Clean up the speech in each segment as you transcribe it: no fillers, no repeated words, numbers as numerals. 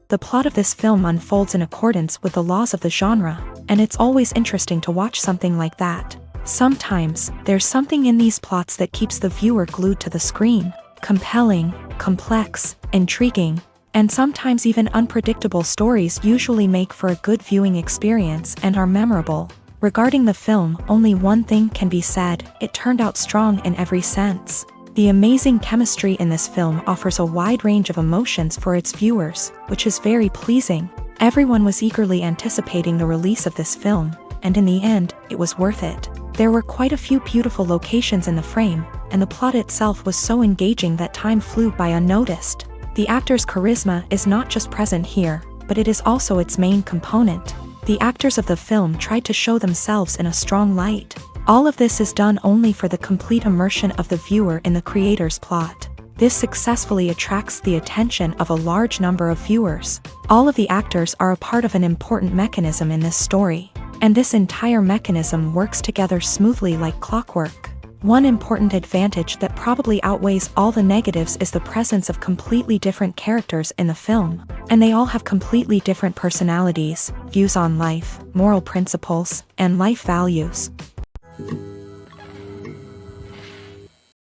The plot of this film unfolds in accordance with the laws of the genre, and it's always interesting to watch something like that. Sometimes, there's something in these plots that keeps the viewer glued to the screen. Compelling, complex, intriguing, and sometimes even unpredictable stories usually make for a good viewing experience and are memorable. Regarding the film, only one thing can be said: it turned out strong in every sense. The amazing chemistry in this film offers a wide range of emotions for its viewers, which is very pleasing. Everyone was eagerly anticipating the release of this film, and in the end, it was worth it. There were quite a few beautiful locations in the frame, and the plot itself was so engaging that time flew by unnoticed. The actor's charisma is not just present here, but it is also its main component. The actors of the film tried to show themselves in a strong light. All of this is done only for the complete immersion of the viewer in the creator's plot. This successfully attracts the attention of a large number of viewers. All of the actors are a part of an important mechanism in this story, and this entire mechanism works together smoothly like clockwork. One important advantage that probably outweighs all the negatives is the presence of completely different characters in the film, and they all have completely different personalities, views on life, moral principles, and life values.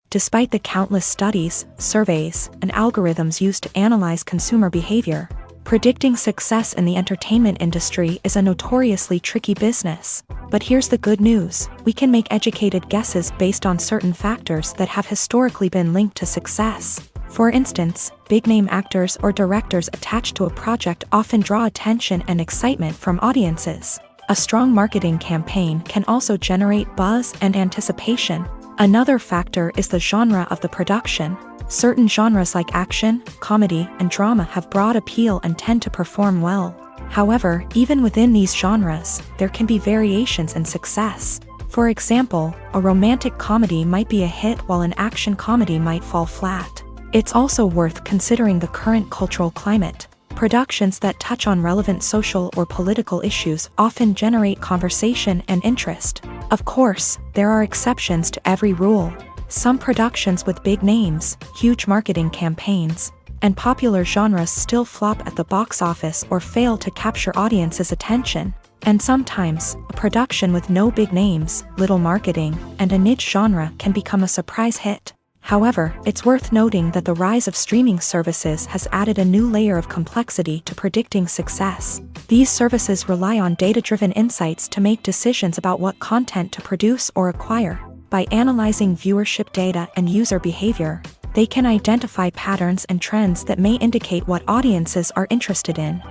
Despite the countless studies, surveys, and algorithms used to analyze consumer behavior, predicting success in the entertainment industry is a notoriously tricky business. But here's the good news: we can make educated guesses based on certain factors that have historically been linked to success. For instance, big-name actors or directors attached to a project often draw attention and excitement from audiences. A strong marketing campaign can also generate buzz and anticipation. Another factor is the genre of the production. Certain genres like action, comedy, and drama have broad appeal and tend to perform well. However, even within these genres, there can be variations in success. For example, a romantic comedy might be a hit while an action comedy might fall flat. It's also worth considering the current cultural climate. Productions that touch on relevant social or political issues often generate conversation and interest. Of course, there are exceptions to every rule. Some productions with big names, huge marketing campaigns, and popular genres still flop at the box office or fail to capture audiences' attention. And sometimes, a production with no big names, little marketing, and a niche genre can become a surprise hit. However, it's worth noting that the rise of streaming services has added a new layer of complexity to predicting success. These services rely on data-driven insights to make decisions about what content to produce or acquire. By analyzing viewership data and user behavior, they can identify patterns and trends that may indicate what audiences are interested in.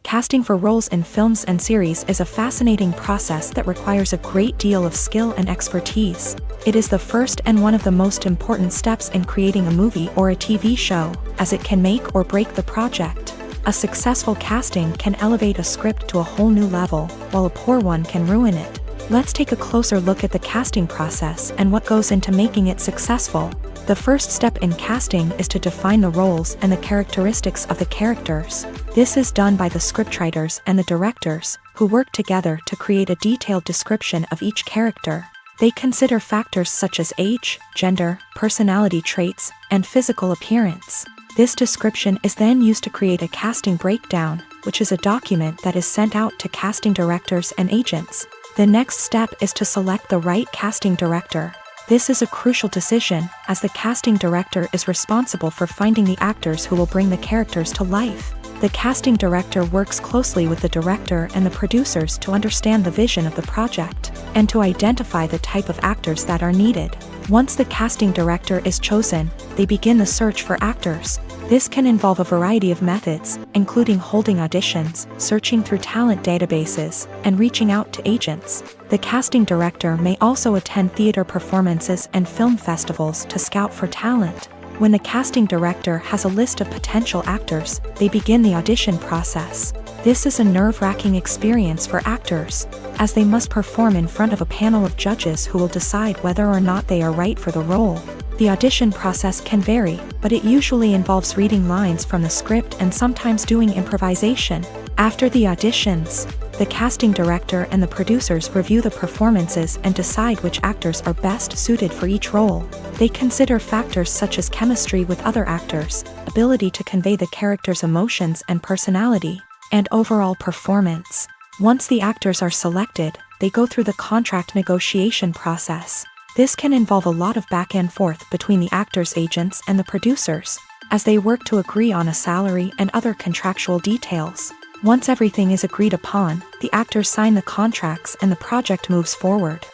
Casting for roles in films and series is a fascinating process that requires a great deal of skill and expertise. It is the first and one of the most important steps in creating a movie or a TV show, as it can make or break the project. A successful casting can elevate a script to a whole new level, while a poor one can ruin it. Let's take a closer look at the casting process and what goes into making it successful. The first step in casting is to define the roles and the characteristics of the characters. This is done by the scriptwriters and the directors, who work together to create a detailed description of each character. They consider factors such as age, gender, personality traits, and physical appearance. This description is then used to create a casting breakdown, which is a document that is sent out to casting directors and agents. The next step is to select the right casting director. This is a crucial decision, as the casting director is responsible for finding the actors who will bring the characters to life. The casting director works closely with the director and the producers to understand the vision of the project, and to identify the type of actors that are needed. Once the casting director is chosen, they begin the search for actors. This can involve a variety of methods, including holding auditions, searching through talent databases, and reaching out to agents. The casting director may also attend theater performances and film festivals to scout for talent. When the casting director has a list of potential actors, they begin the audition process. This is a nerve-wracking experience for actors, as they must perform in front of a panel of judges who will decide whether or not they are right for the role. The audition process can vary, but it usually involves reading lines from the script and sometimes doing improvisation. After the auditions, The casting director and the producers review the performances and decide which actors are best suited for each role. They consider factors such as chemistry with other actors, ability to convey the character's emotions and personality, and overall performance. Once the actors are selected, they go through the contract negotiation process. This can involve a lot of back and forth between the actors' agents and the producers, as they work to agree on a salary and other contractual details. Once everything is agreed upon, the actors sign the contracts and the project moves forward.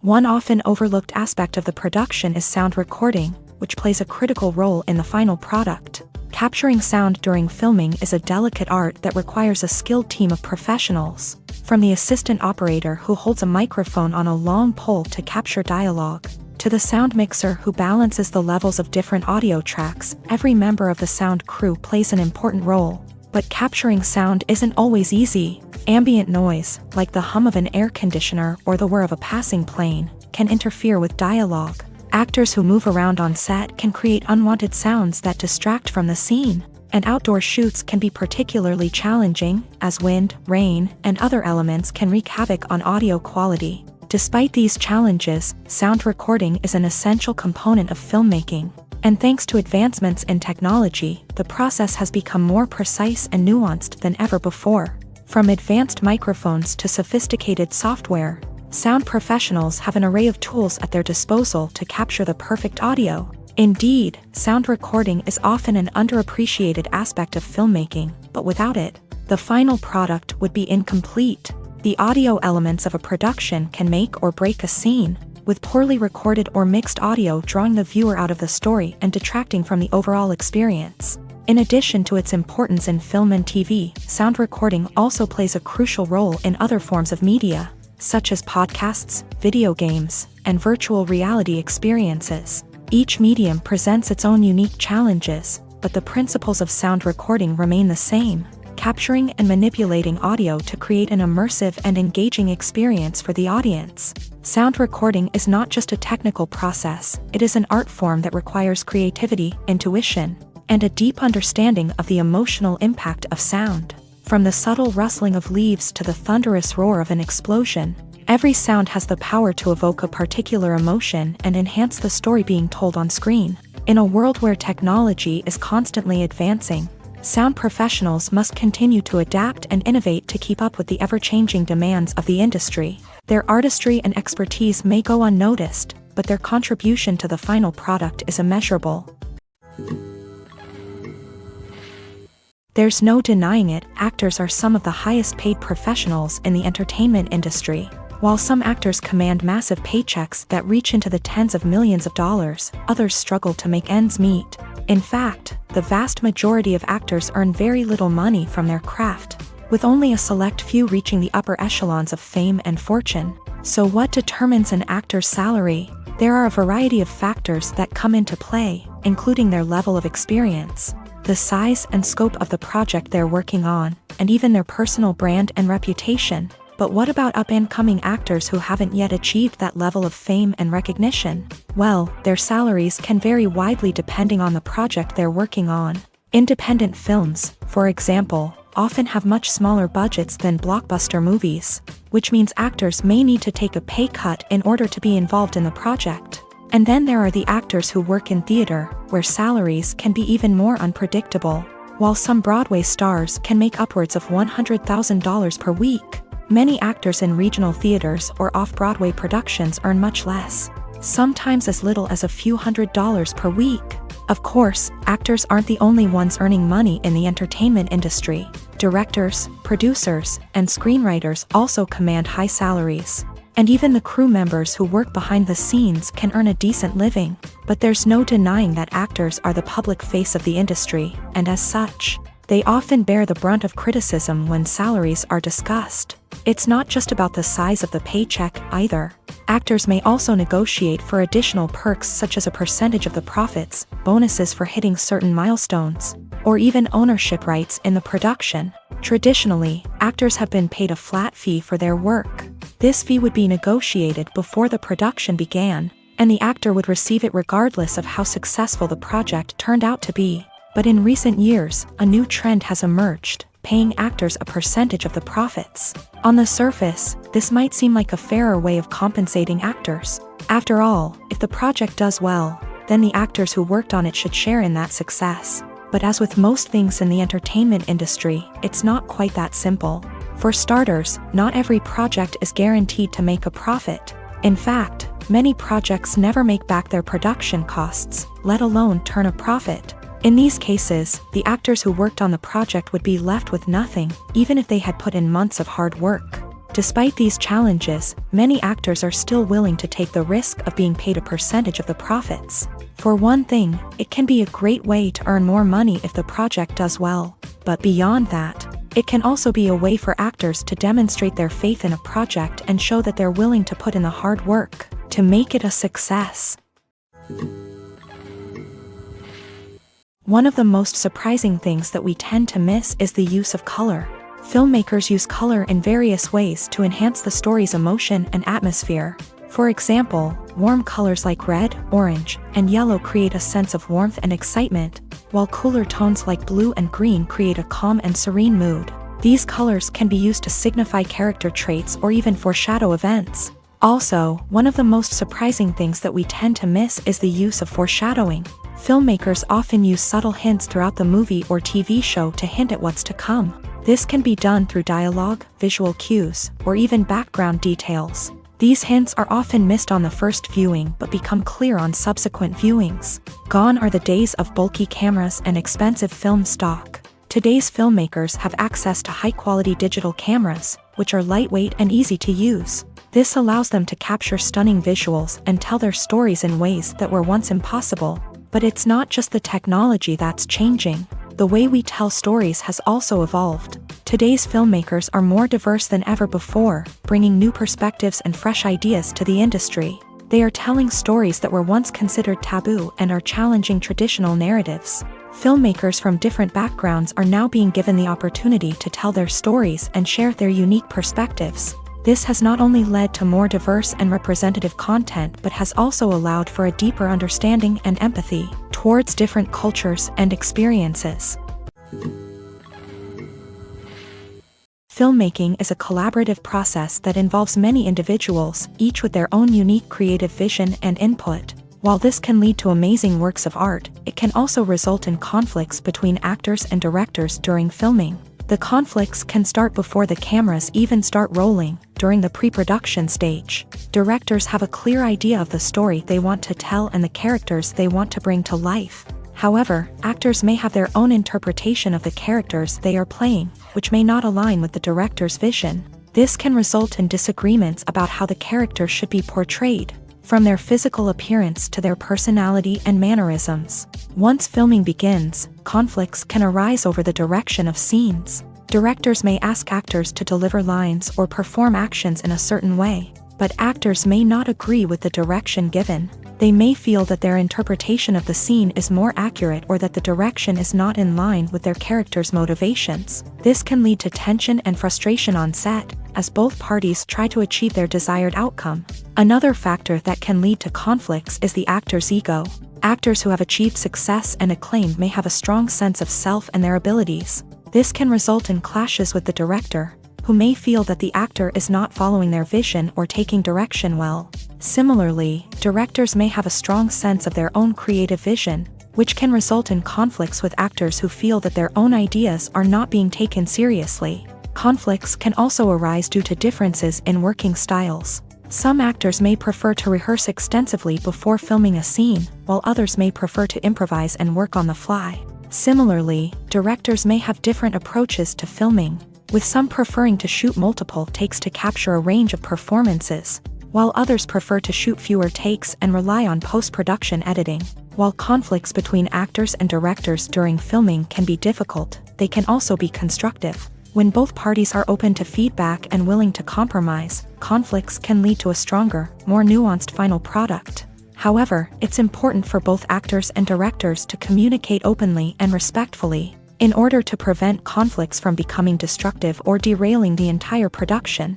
One often overlooked aspect of the production is sound recording, which plays a critical role in the final product. Capturing sound during filming is a delicate art that requires a skilled team of professionals, from the assistant operator who holds a microphone on a long pole to capture dialogue, to the sound mixer who balances the levels of different audio tracks. Every member of the sound crew plays an important role. But capturing sound isn't always easy. Ambient noise, like the hum of an air conditioner or the whir of a passing plane, can interfere with dialogue. Actors who move around on set can create unwanted sounds that distract from the scene. And outdoor shoots can be particularly challenging, as wind, rain, and other elements can wreak havoc on audio quality. Despite these challenges, sound recording is an essential component of filmmaking. And thanks to advancements in technology, the process has become more precise and nuanced than ever before. From advanced microphones to sophisticated software, sound professionals have an array of tools at their disposal to capture the perfect audio. Indeed, sound recording is often an underappreciated aspect of filmmaking, but without it, the final product would be incomplete. The audio elements of a production can make or break a scene, with poorly recorded or mixed audio drawing the viewer out of the story and detracting from the overall experience. In addition to its importance in film and TV, sound recording also plays a crucial role in other forms of media, such as podcasts, video games, and virtual reality experiences. Each medium presents its own unique challenges, but the principles of sound recording remain the same: capturing and manipulating audio to create an immersive and engaging experience for the audience. Sound recording is not just a technical process, it is an art form that requires creativity, intuition, and a deep understanding of the emotional impact of sound. From the subtle rustling of leaves to the thunderous roar of an explosion, every sound has the power to evoke a particular emotion and enhance the story being told on screen. In a world where technology is constantly advancing, sound professionals must continue to adapt and innovate to keep up with the ever-changing demands of the industry. Their artistry and expertise may go unnoticed, but their contribution to the final product is immeasurable. There's no denying it, actors are some of the highest paid professionals in the entertainment industry. While some actors command massive paychecks that reach into the tens of millions of dollars, others struggle to make ends meet. In fact, the vast majority of actors earn very little money from their craft, with only a select few reaching the upper echelons of fame and fortune. So what determines an actor's salary? There are a variety of factors that come into play, including their level of experience, the size and scope of the project they're working on, and even their personal brand and reputation. But what about up-and-coming actors who haven't yet achieved that level of fame and recognition? Well, their salaries can vary widely depending on the project they're working on. Independent films, for example, often have much smaller budgets than blockbuster movies, which means actors may need to take a pay cut in order to be involved in the project. And then there are the actors who work in theater, where salaries can be even more unpredictable. While some Broadway stars can make upwards of $100,000 per week, many actors in regional theaters or off-Broadway productions earn much less, sometimes as little as a few $100s per week. Of course, actors aren't the only ones earning money in the entertainment industry. Directors, producers, and screenwriters also command high salaries. And even the crew members who work behind the scenes can earn a decent living. But there's no denying that actors are the public face of the industry, and as such, they often bear the brunt of criticism when salaries are discussed. It's not just about the size of the paycheck, either. Actors may also negotiate for additional perks such as a percentage of the profits, bonuses for hitting certain milestones, or even ownership rights in the production. Traditionally, actors have been paid a flat fee for their work. This fee would be negotiated before the production began, and the actor would receive it regardless of how successful the project turned out to be. But in recent years, a new trend has emerged, paying actors a percentage of the profits. On the surface, this might seem like a fairer way of compensating actors. After all, if the project does well, then the actors who worked on it should share in that success. But as with most things in the entertainment industry, it's not quite that simple. For starters, not every project is guaranteed to make a profit. In fact, many projects never make back their production costs, let alone turn a profit. In these cases, the actors who worked on the project would be left with nothing, even if they had put in months of hard work. Despite these challenges, many actors are still willing to take the risk of being paid a percentage of the profits. For one thing, it can be a great way to earn more money if the project does well. But beyond that, it can also be a way for actors to demonstrate their faith in a project and show that they're willing to put in the hard work to make it a success. One of the most surprising things that we tend to miss is the use of color. Filmmakers use color in various ways to enhance the story's emotion and atmosphere. For example, warm colors like red, orange, and yellow create a sense of warmth and excitement, while cooler tones like blue and green create a calm and serene mood. These colors can be used to signify character traits or even foreshadow events. Also, one of the most surprising things that we tend to miss is the use of foreshadowing. Filmmakers often use subtle hints throughout the movie or TV show to hint at what's to come. This can be done through dialogue, visual cues, or even background details. These hints are often missed on the first viewing but become clear on subsequent viewings. Gone are the days of bulky cameras and expensive film stock. Today's filmmakers have access to high-quality digital cameras, which are lightweight and easy to use. This allows them to capture stunning visuals and tell their stories in ways that were once impossible. But it's not just the technology that's changing. The way we tell stories has also evolved. Today's filmmakers are more diverse than ever before, bringing new perspectives and fresh ideas to the industry. They are telling stories that were once considered taboo and are challenging traditional narratives. Filmmakers from different backgrounds are now being given the opportunity to tell their stories and share their unique perspectives. This has not only led to more diverse and representative content but has also allowed for a deeper understanding and empathy towards different cultures and experiences. Filmmaking is a collaborative process that involves many individuals, each with their own unique creative vision and input. While this can lead to amazing works of art, it can also result in conflicts between actors and directors during filming. The conflicts can start before the cameras even start rolling, during the pre-production stage. Directors have a clear idea of the story they want to tell and the characters they want to bring to life. However, actors may have their own interpretation of the characters they are playing, which may not align with the director's vision. This can result in disagreements about how the characters should be portrayed, from their physical appearance to their personality and mannerisms. Once filming begins, conflicts can arise over the direction of scenes. Directors may ask actors to deliver lines or perform actions in a certain way, but actors may not agree with the direction given. They may feel that their interpretation of the scene is more accurate or that the direction is not in line with their character's motivations. This can lead to tension and frustration on set, as both parties try to achieve their desired outcome. Another factor that can lead to conflicts is the actor's ego. Actors who have achieved success and acclaim may have a strong sense of self and their abilities. This can result in clashes with the director, who may feel that the actor is not following their vision or taking direction well. Similarly, directors may have a strong sense of their own creative vision, which can result in conflicts with actors who feel that their own ideas are not being taken seriously. Conflicts can also arise due to differences in working styles. Some actors may prefer to rehearse extensively before filming a scene, while others may prefer to improvise and work on the fly. Similarly, directors may have different approaches to filming, with some preferring to shoot multiple takes to capture a range of performances, while others prefer to shoot fewer takes and rely on post-production editing. While conflicts between actors and directors during filming can be difficult, they can also be constructive. When both parties are open to feedback and willing to compromise, conflicts can lead to a stronger, more nuanced final product. However, it's important for both actors and directors to communicate openly and respectfully, in order to prevent conflicts from becoming destructive or derailing the entire production.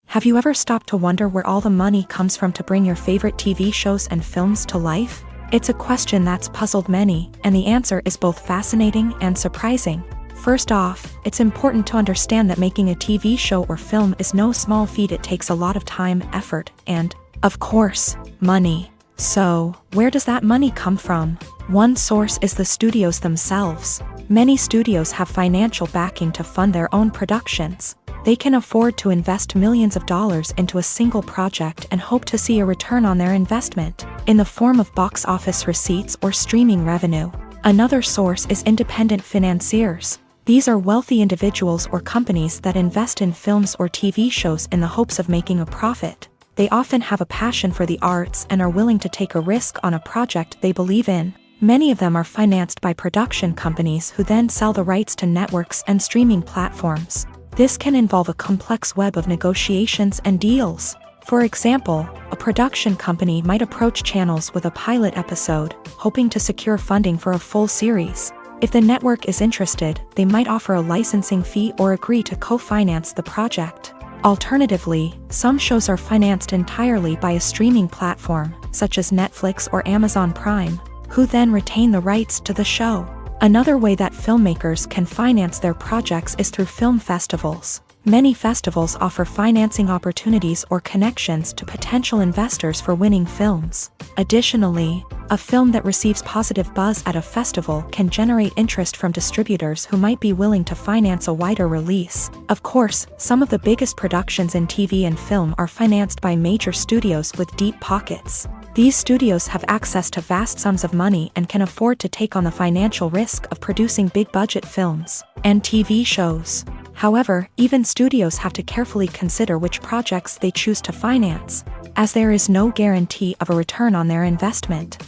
Have you ever stopped to wonder where all the money comes from to bring your favorite TV shows and films to life? It's a question that's puzzled many, and the answer is both fascinating and surprising. First off, it's important to understand that making a TV show or film is no small feat. It takes a lot of time, effort, and, of course, money. So, where does that money come from? One source is the studios themselves. Many studios have financial backing to fund their own productions. They can afford to invest millions of dollars into a single project and hope to see a return on their investment, in the form of box office receipts or streaming revenue. Another source is independent financiers. These are wealthy individuals or companies that invest in films or TV shows in the hopes of making a profit. They often have a passion for the arts and are willing to take a risk on a project they believe in. Many of them are financed by production companies who then sell the rights to networks and streaming platforms. This can involve a complex web of negotiations and deals. For example, a production company might approach channels with a pilot episode, hoping to secure funding for a full series. If the network is interested, they might offer a licensing fee or agree to co-finance the project. Alternatively, some shows are financed entirely by a streaming platform, such as Netflix or Amazon Prime, who then retain the rights to the show. Another way that filmmakers can finance their projects is through film festivals. Many festivals offer financing opportunities or connections to potential investors for winning films. Additionally, a film that receives positive buzz at a festival can generate interest from distributors who might be willing to finance a wider release. Of course, some of the biggest productions in TV and film are financed by major studios with deep pockets. These studios have access to vast sums of money and can afford to take on the financial risk of producing big-budget films and TV shows. However, even studios have to carefully consider which projects they choose to finance, as there is no guarantee of a return on their investment.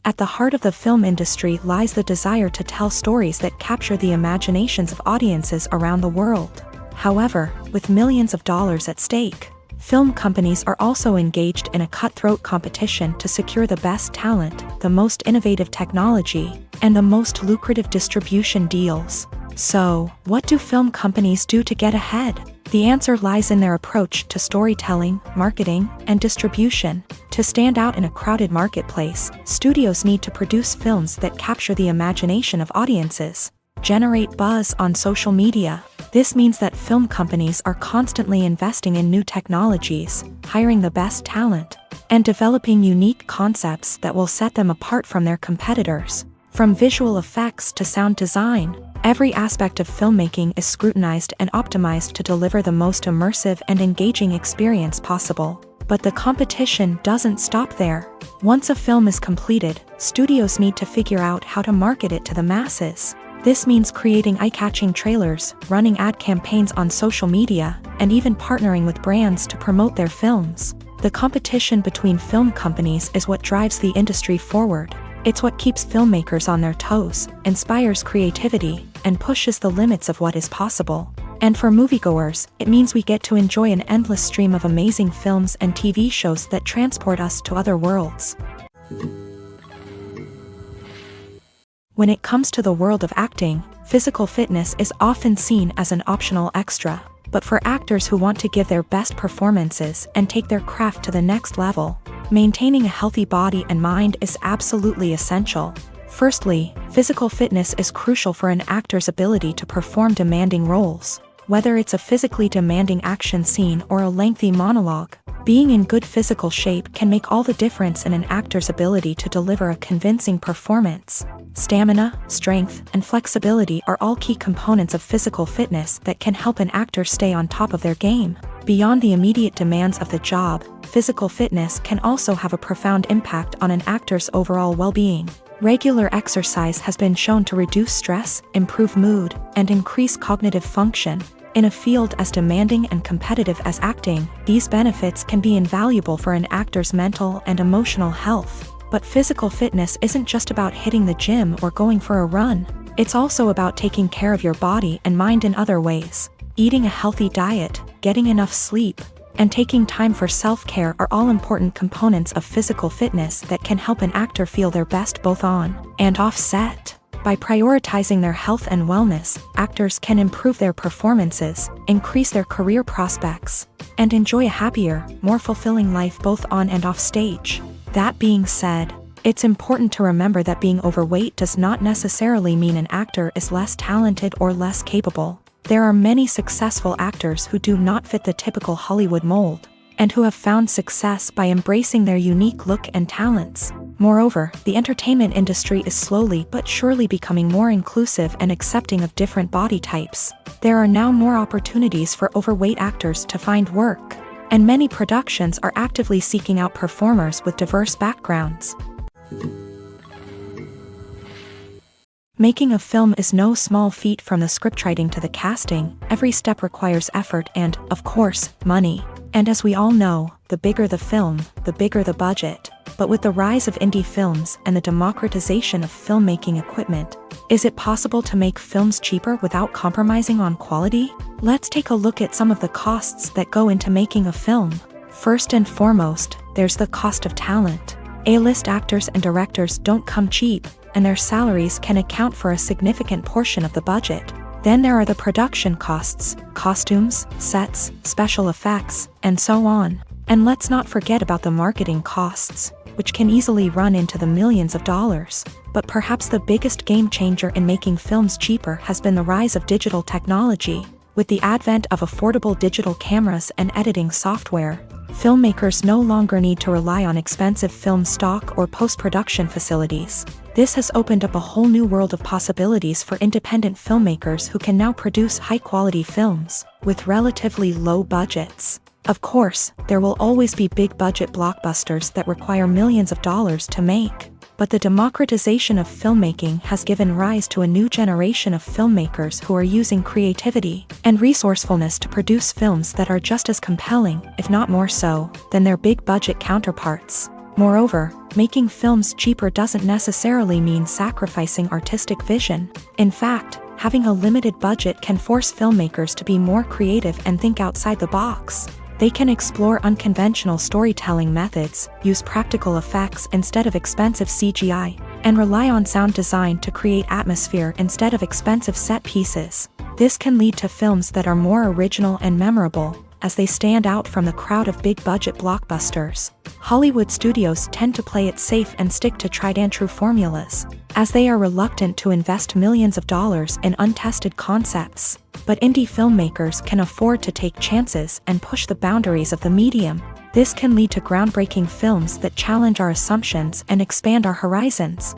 At the heart of the film industry lies the desire to tell stories that capture the imaginations of audiences around the world. However, with millions of dollars at stake, film companies are also engaged in a cutthroat competition to secure the best talent, the most innovative technology, and the most lucrative distribution deals. So, what do film companies do to get ahead? The answer lies in their approach to storytelling, marketing, and distribution. To stand out in a crowded marketplace, studios need to produce films that capture the imagination of audiences, generate buzz on social media. This means that film companies are constantly investing in new technologies, hiring the best talent, and developing unique concepts that will set them apart from their competitors. From visual effects to sound design, every aspect of filmmaking is scrutinized and optimized to deliver the most immersive and engaging experience possible. But the competition doesn't stop there. Once a film is completed, studios need to figure out how to market it to the masses. This means creating eye-catching trailers, running ad campaigns on social media, and even partnering with brands to promote their films. The competition between film companies is what drives the industry forward. It's what keeps filmmakers on their toes, inspires creativity, and pushes the limits of what is possible. And for moviegoers, it means we get to enjoy an endless stream of amazing films and TV shows that transport us to other worlds. When it comes to the world of acting, physical fitness is often seen as an optional extra. But for actors who want to give their best performances and take their craft to the next level, maintaining a healthy body and mind is absolutely essential. Firstly, physical fitness is crucial for an actor's ability to perform demanding roles. Whether it's a physically demanding action scene or a lengthy monologue, being in good physical shape can make all the difference in an actor's ability to deliver a convincing performance. Stamina, strength, and flexibility are all key components of physical fitness that can help an actor stay on top of their game. Beyond the immediate demands of the job, physical fitness can also have a profound impact on an actor's overall well-being. Regular exercise has been shown to reduce stress, improve mood, and increase cognitive function. In a field as demanding and competitive as acting, these benefits can be invaluable for an actor's mental and emotional health. But physical fitness isn't just about hitting the gym or going for a run. It's also about taking care of your body and mind in other ways. Eating a healthy diet, getting enough sleep, and taking time for self-care are all important components of physical fitness that can help an actor feel their best both on and off set. By prioritizing their health and wellness, actors can improve their performances, increase their career prospects, and enjoy a happier, more fulfilling life both on and off stage. That being said, it's important to remember that being overweight does not necessarily mean an actor is less talented or less capable. There are many successful actors who do not fit the typical Hollywood mold, and who have found success by embracing their unique look and talents. Moreover, the entertainment industry is slowly but surely becoming more inclusive and accepting of different body types. There are now more opportunities for overweight actors to find work, and many productions are actively seeking out performers with diverse backgrounds. Making a film is no small feat. From the scriptwriting to the casting, every step requires effort and, of course, money. And as we all know, the bigger the film, the bigger the budget. But with the rise of indie films and the democratization of filmmaking equipment, is it possible to make films cheaper without compromising on quality? Let's take a look at some of the costs that go into making a film. First and foremost, there's the cost of talent. A-list actors and directors don't come cheap, and their salaries can account for a significant portion of the budget. Then there are the production costs, costumes, sets, special effects, and so on. And let's not forget about the marketing costs, which can easily run into the millions of dollars. But perhaps the biggest game changer in making films cheaper has been the rise of digital technology. With the advent of affordable digital cameras and editing software, filmmakers no longer need to rely on expensive film stock or post-production facilities. This has opened up a whole new world of possibilities for independent filmmakers who can now produce high-quality films with relatively low budgets. Of course, there will always be big-budget blockbusters that require millions of dollars to make. But the democratization of filmmaking has given rise to a new generation of filmmakers who are using creativity and resourcefulness to produce films that are just as compelling, if not more so, than their big-budget counterparts. Moreover, making films cheaper doesn't necessarily mean sacrificing artistic vision. In fact, having a limited budget can force filmmakers to be more creative and think outside the box. They can explore unconventional storytelling methods, use practical effects instead of expensive CGI, and rely on sound design to create atmosphere instead of expensive set pieces. This can lead to films that are more original and memorable, as they stand out from the crowd of big-budget blockbusters. Hollywood studios tend to play it safe and stick to tried-and-true formulas, as they are reluctant to invest millions of dollars in untested concepts. But indie filmmakers can afford to take chances and push the boundaries of the medium. This can lead to groundbreaking films that challenge our assumptions and expand our horizons.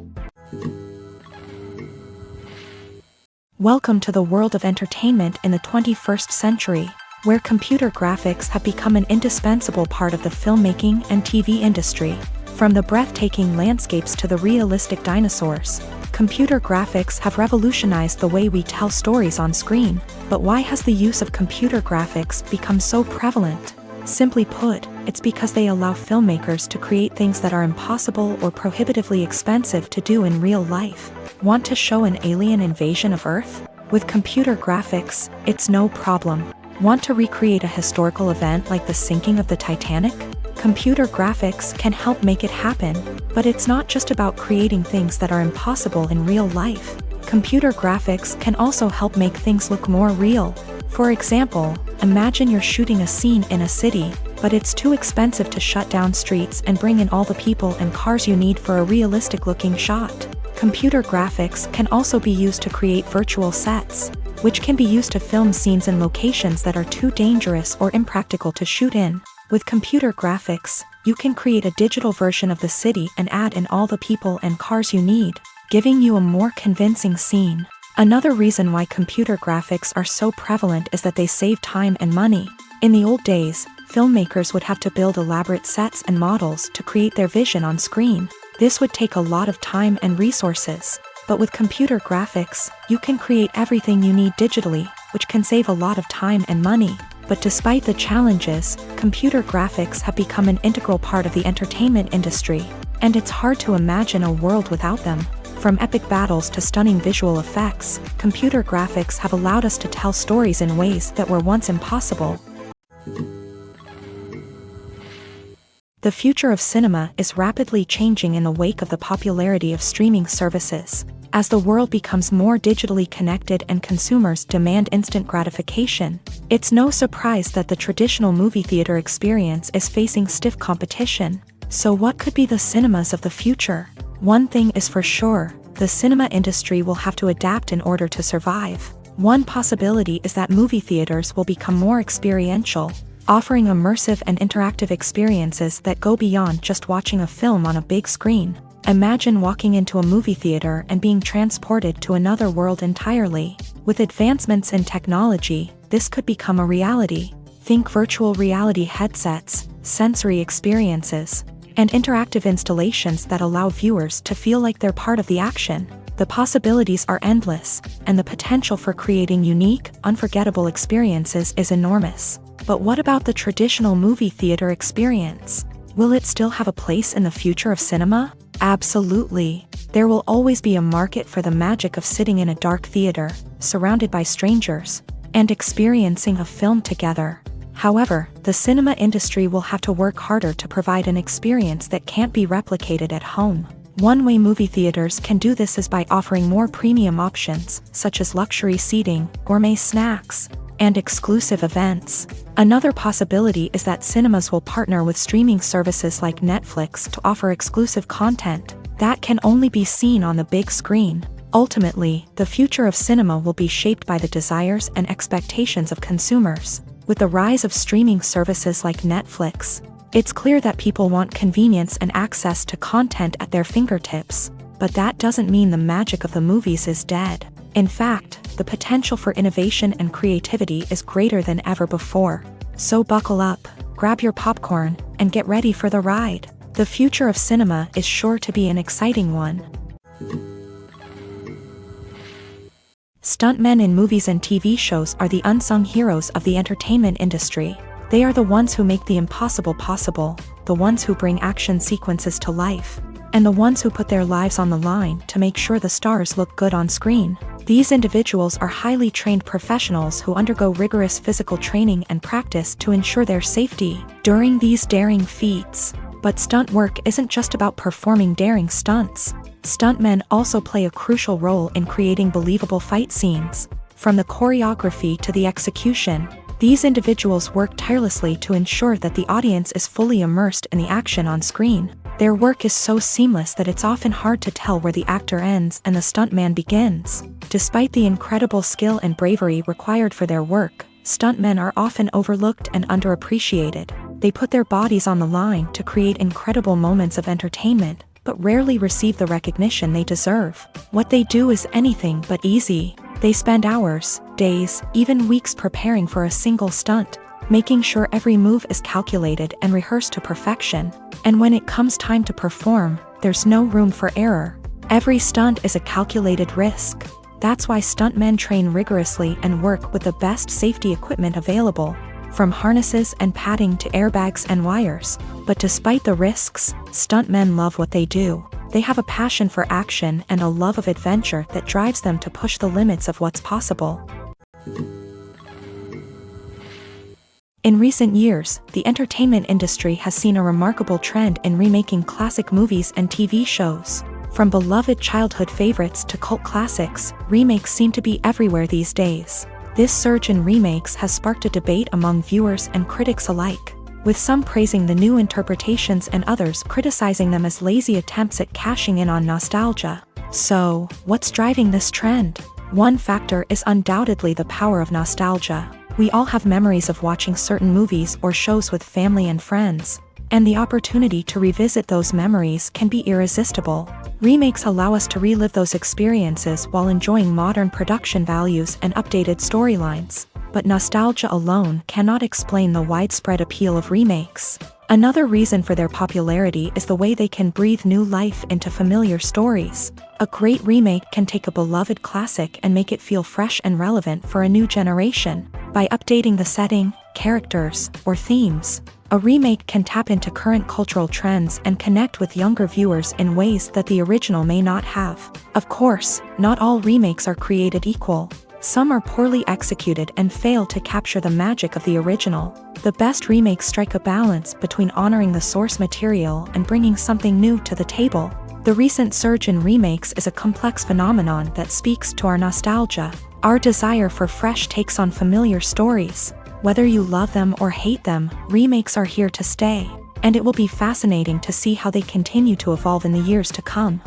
Welcome to the world of entertainment in the 21st century, where computer graphics have become an indispensable part of the filmmaking and TV industry. From the breathtaking landscapes to the realistic dinosaurs, computer graphics have revolutionized the way we tell stories on screen. But why has the use of computer graphics become so prevalent? Simply put, it's because they allow filmmakers to create things that are impossible or prohibitively expensive to do in real life. Want to show an alien invasion of Earth? With computer graphics, it's no problem. Want to recreate a historical event like the sinking of the Titanic? Computer graphics can help make it happen, but it's not just about creating things that are impossible in real life. Computer graphics can also help make things look more real. For example, imagine you're shooting a scene in a city, but it's too expensive to shut down streets and bring in all the people and cars you need for a realistic-looking shot. Computer graphics can also be used to create virtual sets, which can be used to film scenes in locations that are too dangerous or impractical to shoot in. With computer graphics, you can create a digital version of the city and add in all the people and cars you need, giving you a more convincing scene. Another reason why computer graphics are so prevalent is that they save time and money. In the old days, filmmakers would have to build elaborate sets and models to create their vision on screen. This would take a lot of time and resources. But with computer graphics, you can create everything you need digitally, which can save a lot of time and money. But despite the challenges, computer graphics have become an integral part of the entertainment industry, and it's hard to imagine a world without them. From epic battles to stunning visual effects, computer graphics have allowed us to tell stories in ways that were once impossible. The future of cinema is rapidly changing in the wake of the popularity of streaming services. As the world becomes more digitally connected and consumers demand instant gratification, it's no surprise that the traditional movie theater experience is facing stiff competition. So what could be the cinemas of the future? One thing is for sure, the cinema industry will have to adapt in order to survive. One possibility is that movie theaters will become more experiential, offering immersive and interactive experiences that go beyond just watching a film on a big screen. Imagine walking into a movie theater and being transported to another world entirely. With advancements in technology, this could become a reality. Think virtual reality headsets, sensory experiences, and interactive installations that allow viewers to feel like they're part of the action. The possibilities are endless, and the potential for creating unique, unforgettable experiences is enormous. But what about the traditional movie theater experience? Will it still have a place in the future of cinema? Absolutely. There will always be a market for the magic of sitting in a dark theater, surrounded by strangers, and experiencing a film together. However, the cinema industry will have to work harder to provide an experience that can't be replicated at home. One way movie theaters can do this is by offering more premium options, such as luxury seating, gourmet snacks, and exclusive events. Another possibility is that cinemas will partner with streaming services like Netflix to offer exclusive content that can only be seen on the big screen. Ultimately, the future of cinema will be shaped by the desires and expectations of consumers. With the rise of streaming services like Netflix, it's clear that people want convenience and access to content at their fingertips. But that doesn't mean the magic of the movies is dead. In fact, the potential for innovation and creativity is greater than ever before. So buckle up, grab your popcorn, and get ready for the ride. The future of cinema is sure to be an exciting one. Stuntmen in movies and TV shows are the unsung heroes of the entertainment industry. They are the ones who make the impossible possible, the ones who bring action sequences to life, and the ones who put their lives on the line to make sure the stars look good on screen. These individuals are highly trained professionals who undergo rigorous physical training and practice to ensure their safety during these daring feats. But stunt work isn't just about performing daring stunts. Stuntmen also play a crucial role in creating believable fight scenes. From the choreography to the execution, these individuals work tirelessly to ensure that the audience is fully immersed in the action on screen. Their work is so seamless that it's often hard to tell where the actor ends and the stuntman begins. Despite the incredible skill and bravery required for their work, stuntmen are often overlooked and underappreciated. They put their bodies on the line to create incredible moments of entertainment, but rarely receive the recognition they deserve. What they do is anything but easy. They spend hours, days, even weeks preparing for a single stunt, making sure every move is calculated and rehearsed to perfection. And when it comes time to perform, there's no room for error. Every stunt is a calculated risk. That's why stuntmen train rigorously and work with the best safety equipment available, from harnesses and padding to airbags and wires. But despite the risks, stuntmen love what they do. They have a passion for action and a love of adventure that drives them to push the limits of what's possible. In recent years, the entertainment industry has seen a remarkable trend in remaking classic movies and TV shows. From beloved childhood favorites to cult classics, remakes seem to be everywhere these days. This surge in remakes has sparked a debate among viewers and critics alike, with some praising the new interpretations and others criticizing them as lazy attempts at cashing in on nostalgia. So, what's driving this trend? One factor is undoubtedly the power of nostalgia. We all have memories of watching certain movies or shows with family and friends, and the opportunity to revisit those memories can be irresistible. Remakes allow us to relive those experiences while enjoying modern production values and updated storylines. But nostalgia alone cannot explain the widespread appeal of remakes. Another reason for their popularity is the way they can breathe new life into familiar stories. A great remake can take a beloved classic and make it feel fresh and relevant for a new generation. By updating the setting, characters, or themes, a remake can tap into current cultural trends and connect with younger viewers in ways that the original may not have. Of course, not all remakes are created equal. Some are poorly executed and fail to capture the magic of the original. The best remakes strike a balance between honoring the source material and bringing something new to the table. The recent surge in remakes is a complex phenomenon that speaks to our nostalgia, our desire for fresh takes on familiar stories. Whether you love them or hate them, remakes are here to stay, and it will be fascinating to see how they continue to evolve in the years to come.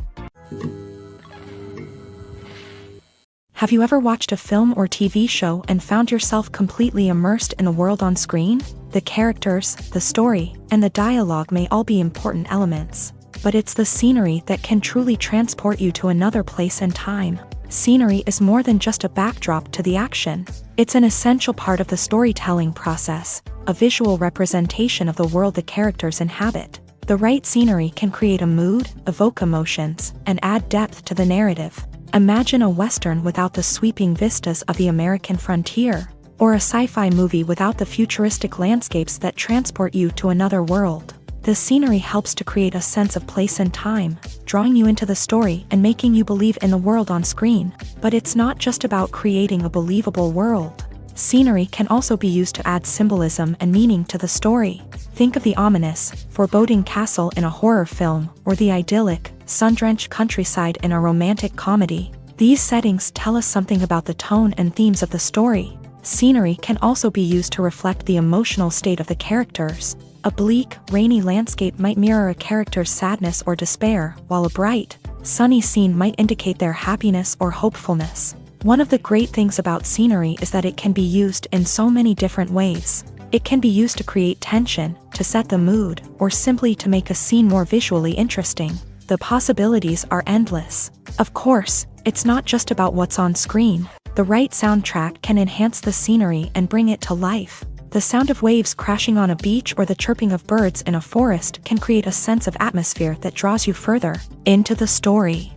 Have you ever watched a film or TV show and found yourself completely immersed in the world on screen? The characters, the story, and the dialogue may all be important elements, but it's the scenery that can truly transport you to another place and time. Scenery is more than just a backdrop to the action. It's an essential part of the storytelling process, a visual representation of the world the characters inhabit. The right scenery can create a mood, evoke emotions, and add depth to the narrative. Imagine a Western without the sweeping vistas of the American frontier, or a sci-fi movie without the futuristic landscapes that transport you to another world. The scenery helps to create a sense of place and time, drawing you into the story and making you believe in the world on screen. But it's not just about creating a believable world. Scenery can also be used to add symbolism and meaning to the story. Think of the ominous, foreboding castle in a horror film, or the idyllic, sun-drenched countryside in a romantic comedy. These settings tell us something about the tone and themes of the story. Scenery can also be used to reflect the emotional state of the characters. A bleak, rainy landscape might mirror a character's sadness or despair, while a bright, sunny scene might indicate their happiness or hopefulness. One of the great things about scenery is that it can be used in so many different ways. It can be used to create tension, to set the mood, or simply to make a scene more visually interesting. The possibilities are endless. Of course, it's not just about what's on screen. The right soundtrack can enhance the scenery and bring it to life. The sound of waves crashing on a beach or the chirping of birds in a forest can create a sense of atmosphere that draws you further into the story.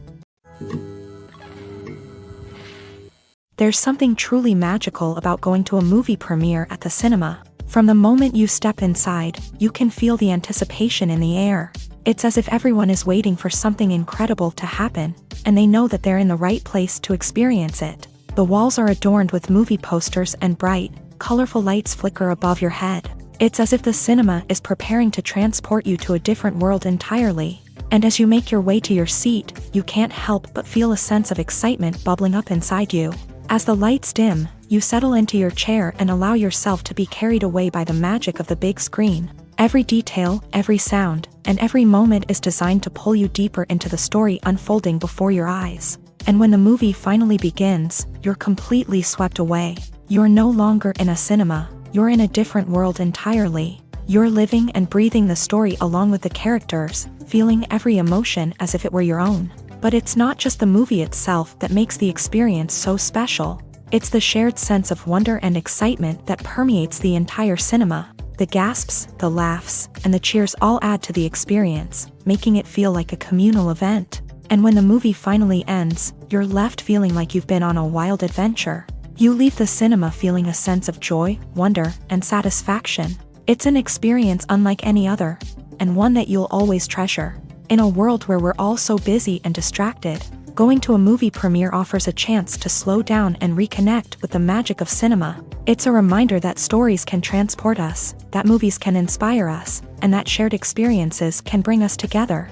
There's something truly magical about going to a movie premiere at the cinema. From the moment you step inside, you can feel the anticipation in the air. It's as if everyone is waiting for something incredible to happen, and they know that they're in the right place to experience it. The walls are adorned with movie posters and bright, colorful lights flicker above your head. It's as if the cinema is preparing to transport you to a different world entirely. And as you make your way to your seat, you can't help but feel a sense of excitement bubbling up inside you. As the lights dim, you settle into your chair and allow yourself to be carried away by the magic of the big screen. Every detail, every sound, and every moment is designed to pull you deeper into the story unfolding before your eyes. And when the movie finally begins, you're completely swept away. You're no longer in a cinema, you're in a different world entirely. You're living and breathing the story along with the characters, feeling every emotion as if it were your own. But it's not just the movie itself that makes the experience so special. It's the shared sense of wonder and excitement that permeates the entire cinema. The gasps, the laughs, and the cheers all add to the experience, making it feel like a communal event. And when the movie finally ends, you're left feeling like you've been on a wild adventure. You leave the cinema feeling a sense of joy, wonder, and satisfaction. It's an experience unlike any other, and one that you'll always treasure. In a world where we're all so busy and distracted, going to a movie premiere offers a chance to slow down and reconnect with the magic of cinema. It's a reminder that stories can transport us, that movies can inspire us, and that shared experiences can bring us together.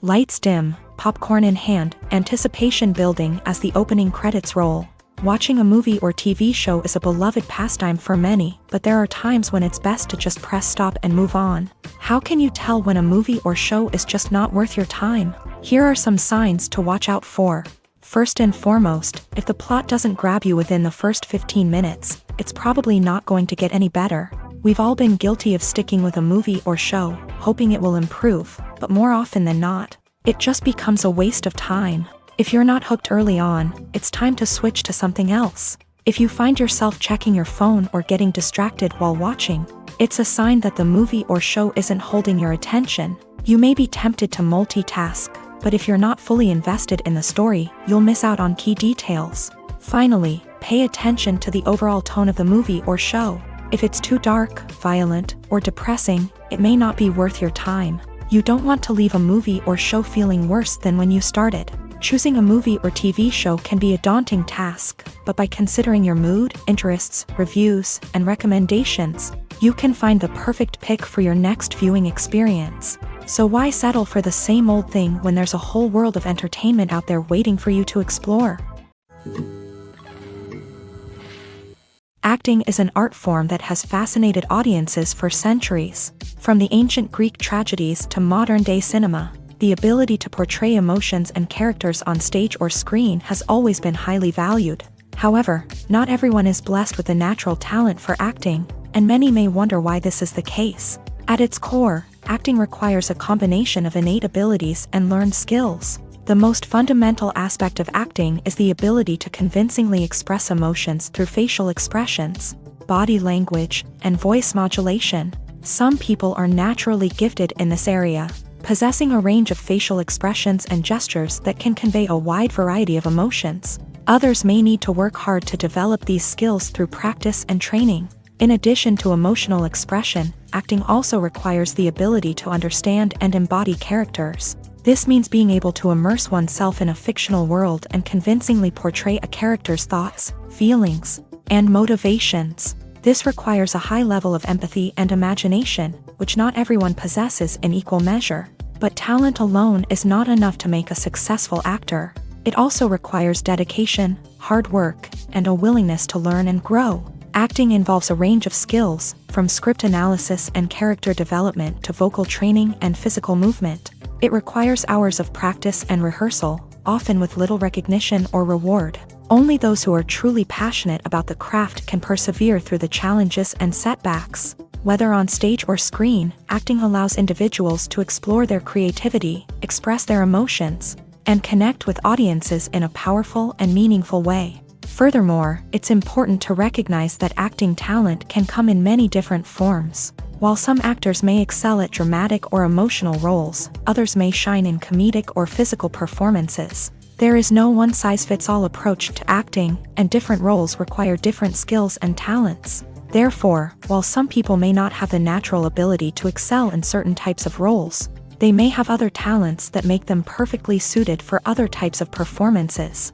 Lights dim, popcorn in hand, anticipation building as the opening credits roll. Watching a movie or TV show is a beloved pastime for many, but there are times when it's best to just press stop and move on. How can you tell when a movie or show is just not worth your time? Here are some signs to watch out for. First and foremost, if the plot doesn't grab you within the first 15 minutes, it's probably not going to get any better. We've all been guilty of sticking with a movie or show, hoping it will improve, but more often than not, it just becomes a waste of time. If you're not hooked early on, it's time to switch to something else. If you find yourself checking your phone or getting distracted while watching, it's a sign that the movie or show isn't holding your attention. You may be tempted to multitask, but if you're not fully invested in the story, you'll miss out on key details. Finally, pay attention to the overall tone of the movie or show. If it's too dark, violent, or depressing, it may not be worth your time. You don't want to leave a movie or show feeling worse than when you started. Choosing a movie or TV show can be a daunting task, but by considering your mood, interests, reviews, and recommendations, You can find the perfect pick for your next viewing experience. So why settle for the same old thing when there's a whole world of entertainment out there waiting for you to explore? Acting is an art form that has fascinated audiences for centuries. From the ancient Greek tragedies to modern-day cinema, the ability to portray emotions and characters on stage or screen has always been highly valued. However, not everyone is blessed with a natural talent for acting, and many may wonder why this is the case. At its core, acting requires a combination of innate abilities and learned skills. The most fundamental aspect of acting is the ability to convincingly express emotions through facial expressions, body language, and voice modulation. Some people are naturally gifted in this area, possessing a range of facial expressions and gestures that can convey a wide variety of emotions. Others may need to work hard to develop these skills through practice and training. In addition to emotional expression, acting also requires the ability to understand and embody characters. This means being able to immerse oneself in a fictional world and convincingly portray a character's thoughts, feelings, and motivations. This requires a high level of empathy and imagination, which not everyone possesses in equal measure. But talent alone is not enough to make a successful actor. It also requires dedication, hard work, and a willingness to learn and grow. Acting involves a range of skills, from script analysis and character development to vocal training and physical movement. It requires hours of practice and rehearsal, often with little recognition or reward. Only those who are truly passionate about the craft can persevere through the challenges and setbacks. Whether on stage or screen, acting allows individuals to explore their creativity, express their emotions, and connect with audiences in a powerful and meaningful way. Furthermore, it's important to recognize that acting talent can come in many different forms. While some actors may excel at dramatic or emotional roles, others may shine in comedic or physical performances. There is no one-size-fits-all approach to acting, and different roles require different skills and talents. Therefore, while some people may not have the natural ability to excel in certain types of roles, they may have other talents that make them perfectly suited for other types of performances.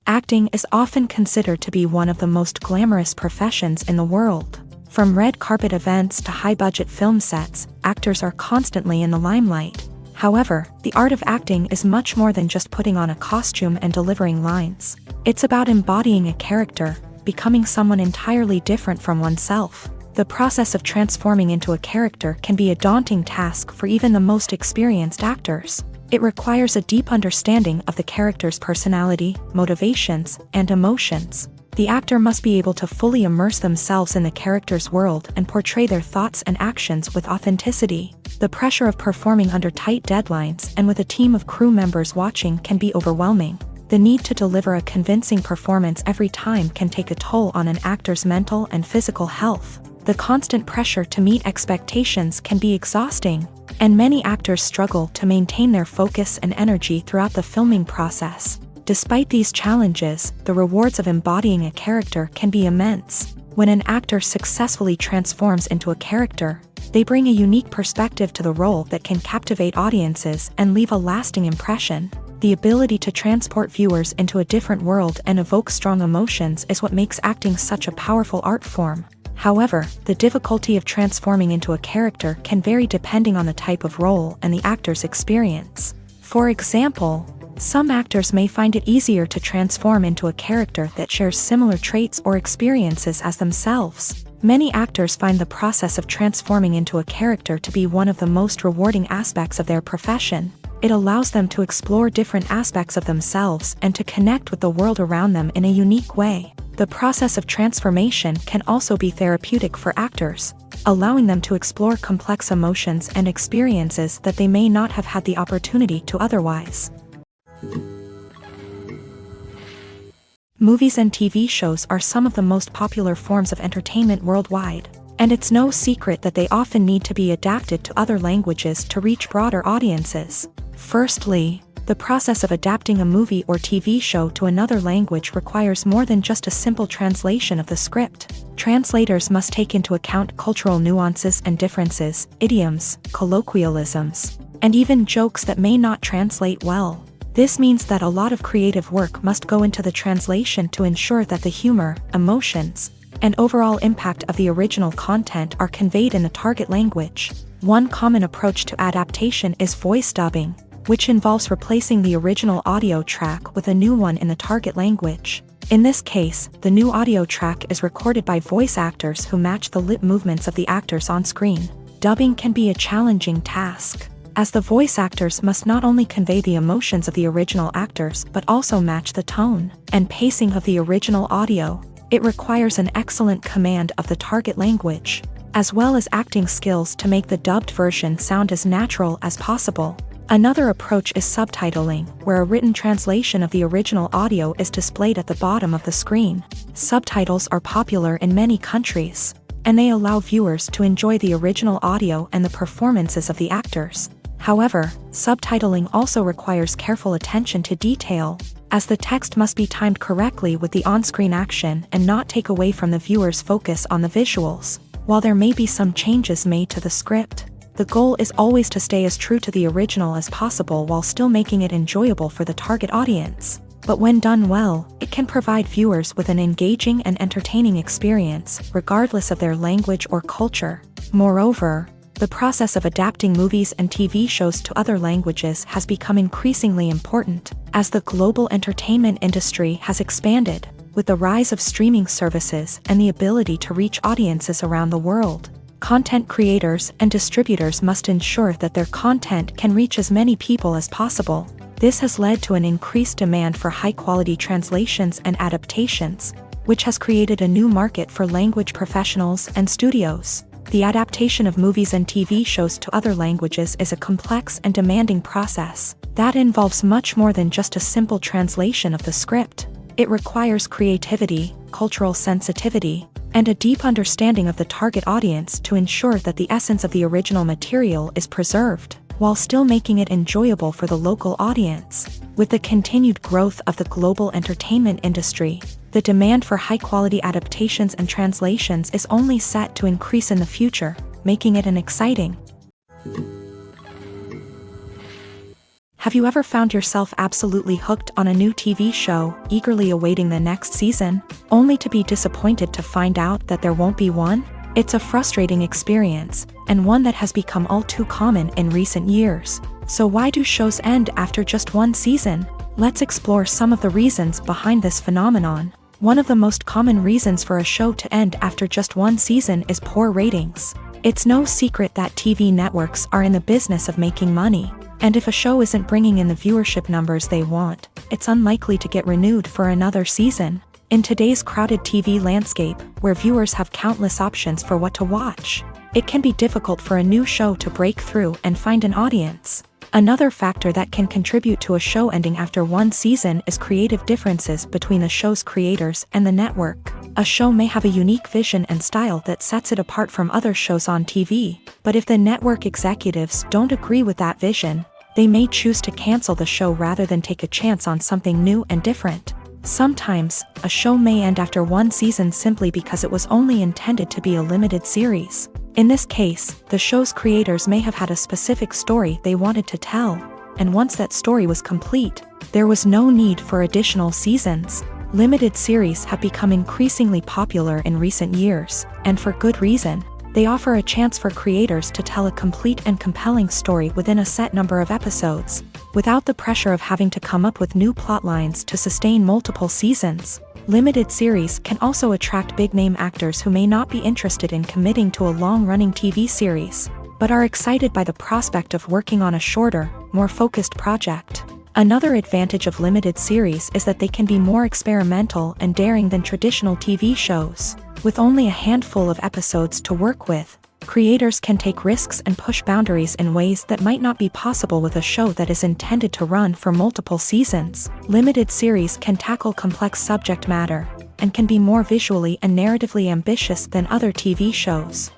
Acting is often considered to be one of the most glamorous professions in the world. From red carpet events to high-budget film sets, actors are constantly in the limelight. However, the art of acting is much more than just putting on a costume and delivering lines. It's about embodying a character, becoming someone entirely different from oneself. The process of transforming into a character can be a daunting task for even the most experienced actors. It requires a deep understanding of the character's personality, motivations, and emotions. The actor must be able to fully immerse themselves in the character's world and portray their thoughts and actions with authenticity. The pressure of performing under tight deadlines and with a team of crew members watching can be overwhelming. The need to deliver a convincing performance every time can take a toll on an actor's mental and physical health. The constant pressure to meet expectations can be exhausting, and many actors struggle to maintain their focus and energy throughout the filming process. Despite these challenges, the rewards of embodying a character can be immense. When an actor successfully transforms into a character, they bring a unique perspective to the role that can captivate audiences and leave a lasting impression. The ability to transport viewers into a different world and evoke strong emotions is what makes acting such a powerful art form. However, the difficulty of transforming into a character can vary depending on the type of role and the actor's experience. For example, some actors may find it easier to transform into a character that shares similar traits or experiences as themselves. Many actors find the process of transforming into a character to be one of the most rewarding aspects of their profession. It allows them to explore different aspects of themselves and to connect with the world around them in a unique way. The process of transformation can also be therapeutic for actors, allowing them to explore complex emotions and experiences that they may not have had the opportunity to otherwise. Movies and TV shows are some of the most popular forms of entertainment worldwide, and it's no secret that they often need to be adapted to other languages to reach broader audiences. Firstly, the process of adapting a movie or TV show to another language requires more than just a simple translation of the script. Translators must take into account cultural nuances and differences, idioms, colloquialisms, and even jokes that may not translate well. This means that a lot of creative work must go into the translation to ensure that the humor, emotions, and overall impact of the original content are conveyed in the target language. One common approach to adaptation is voice dubbing, which involves replacing the original audio track with a new one in the target language. In this case, the new audio track is recorded by voice actors who match the lip movements of the actors on screen. Dubbing can be a challenging task, as the voice actors must not only convey the emotions of the original actors but also match the tone and pacing of the original audio. It requires an excellent command of the target language, as well as acting skills to make the dubbed version sound as natural as possible. Another approach is subtitling, where a written translation of the original audio is displayed at the bottom of the screen. Subtitles are popular in many countries, and they allow viewers to enjoy the original audio and the performances of the actors. However, subtitling also requires careful attention to detail, as the text must be timed correctly with the on-screen action and not take away from the viewer's focus on the visuals. While there may be some changes made to the script, the goal is always to stay as true to the original as possible while still making it enjoyable for the target audience. But when done well, it can provide viewers with an engaging and entertaining experience, regardless of their language or culture. Moreover, the process of adapting movies and TV shows to other languages has become increasingly important, as the global entertainment industry has expanded, with the rise of streaming services and the ability to reach audiences around the world. Content creators and distributors must ensure that their content can reach as many people as possible. This has led to an increased demand for high-quality translations and adaptations, which has created a new market for language professionals and studios. The adaptation of movies and TV shows to other languages is a complex and demanding process that involves much more than just a simple translation of the script. It requires creativity, cultural sensitivity, and a deep understanding of the target audience to ensure that the essence of the original material is preserved, while still making it enjoyable for the local audience. With the continued growth of the global entertainment industry, the demand for high-quality adaptations and translations is only set to increase in the future, making it an exciting. Have you ever found yourself absolutely hooked on a new TV show, eagerly awaiting the next season, only to be disappointed to find out that there won't be one? It's a frustrating experience, and one that has become all too common in recent years. So why do shows end after just one season? Let's explore some of the reasons behind this phenomenon. One of the most common reasons for a show to end after just one season is poor ratings. It's no secret that TV networks are in the business of making money, and if a show isn't bringing in the viewership numbers they want, it's unlikely to get renewed for another season. In today's crowded TV landscape, where viewers have countless options for what to watch, it can be difficult for a new show to break through and find an audience. Another factor that can contribute to a show ending after one season is creative differences between the show's creators and the network. A show may have a unique vision and style that sets it apart from other shows on TV, but if the network executives don't agree with that vision, they may choose to cancel the show rather than take a chance on something new and different. Sometimes, a show may end after one season simply because it was only intended to be a limited series. In this case, the show's creators may have had a specific story they wanted to tell, and once that story was complete, there was no need for additional seasons. Limited series have become increasingly popular in recent years, and for good reason. They offer a chance for creators to tell a complete and compelling story within a set number of episodes, without the pressure of having to come up with new plotlines to sustain multiple seasons. Limited series can also attract big-name actors who may not be interested in committing to a long-running TV series, but are excited by the prospect of working on a shorter, more focused project. Another advantage of limited series is that they can be more experimental and daring than traditional TV shows. With only a handful of episodes to work with, creators can take risks and push boundaries in ways that might not be possible with a show that is intended to run for multiple seasons. Limited series can tackle complex subject matter, and can be more visually and narratively ambitious than other TV shows.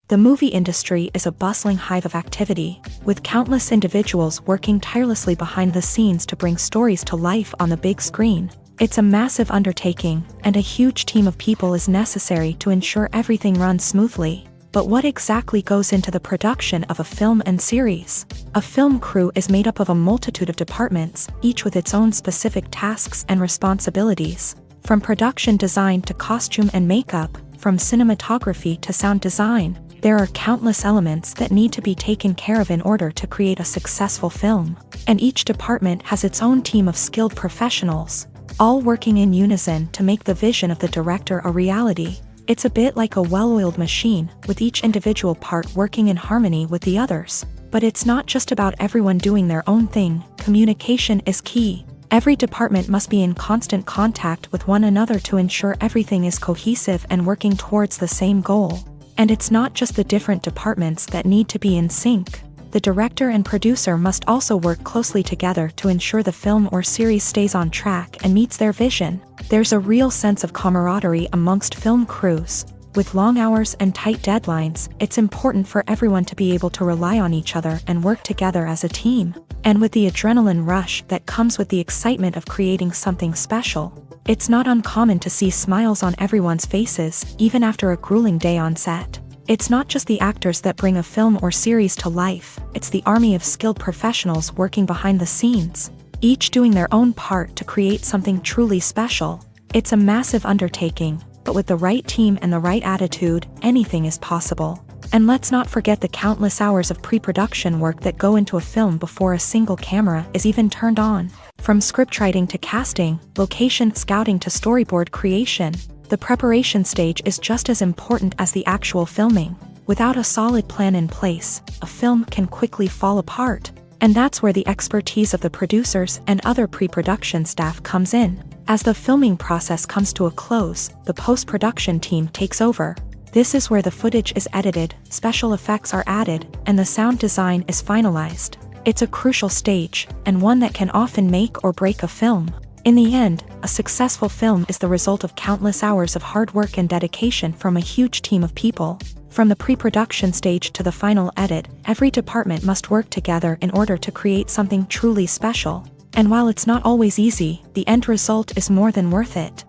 The movie industry is a bustling hive of activity, with countless individuals working tirelessly behind the scenes to bring stories to life on the big screen. It's a massive undertaking, and a huge team of people is necessary to ensure everything runs smoothly. But what exactly goes into the production of a film and series? A film crew is made up of a multitude of departments, each with its own specific tasks and responsibilities. From production design to costume and makeup, from cinematography to sound design, there are countless elements that need to be taken care of in order to create a successful film. And each department has its own team of skilled professionals, all working in unison to make the vision of the director a reality. It's a bit like a well-oiled machine, with each individual part working in harmony with the others. But it's not just about everyone doing their own thing. Communication is key. Every department must be in constant contact with one another to ensure everything is cohesive and working towards the same goal. And it's not just the different departments that need to be in sync. The director and producer must also work closely together to ensure the film or series stays on track and meets their vision. There's a real sense of camaraderie amongst film crews. With long hours and tight deadlines, it's important for everyone to be able to rely on each other and work together as a team. And with the adrenaline rush that comes with the excitement of creating something special, it's not uncommon to see smiles on everyone's faces, even after a grueling day on set. It's not just the actors that bring a film or series to life, it's the army of skilled professionals working behind the scenes, each doing their own part to create something truly special. It's a massive undertaking, but with the right team and the right attitude, anything is possible. And let's not forget the countless hours of pre-production work that go into a film before a single camera is even turned on. From scriptwriting to casting, location scouting to storyboard creation, the preparation stage is just as important as the actual filming. Without a solid plan in place, a film can quickly fall apart. And that's where the expertise of the producers and other pre-production staff comes in. As the filming process comes to a close, the post-production team takes over. This is where the footage is edited, special effects are added, and the sound design is finalized. It's a crucial stage, and one that can often make or break a film. In the end, a successful film is the result of countless hours of hard work and dedication from a huge team of people. From the pre-production stage to the final edit, every department must work together in order to create something truly special. And while it's not always easy, the end result is more than worth it.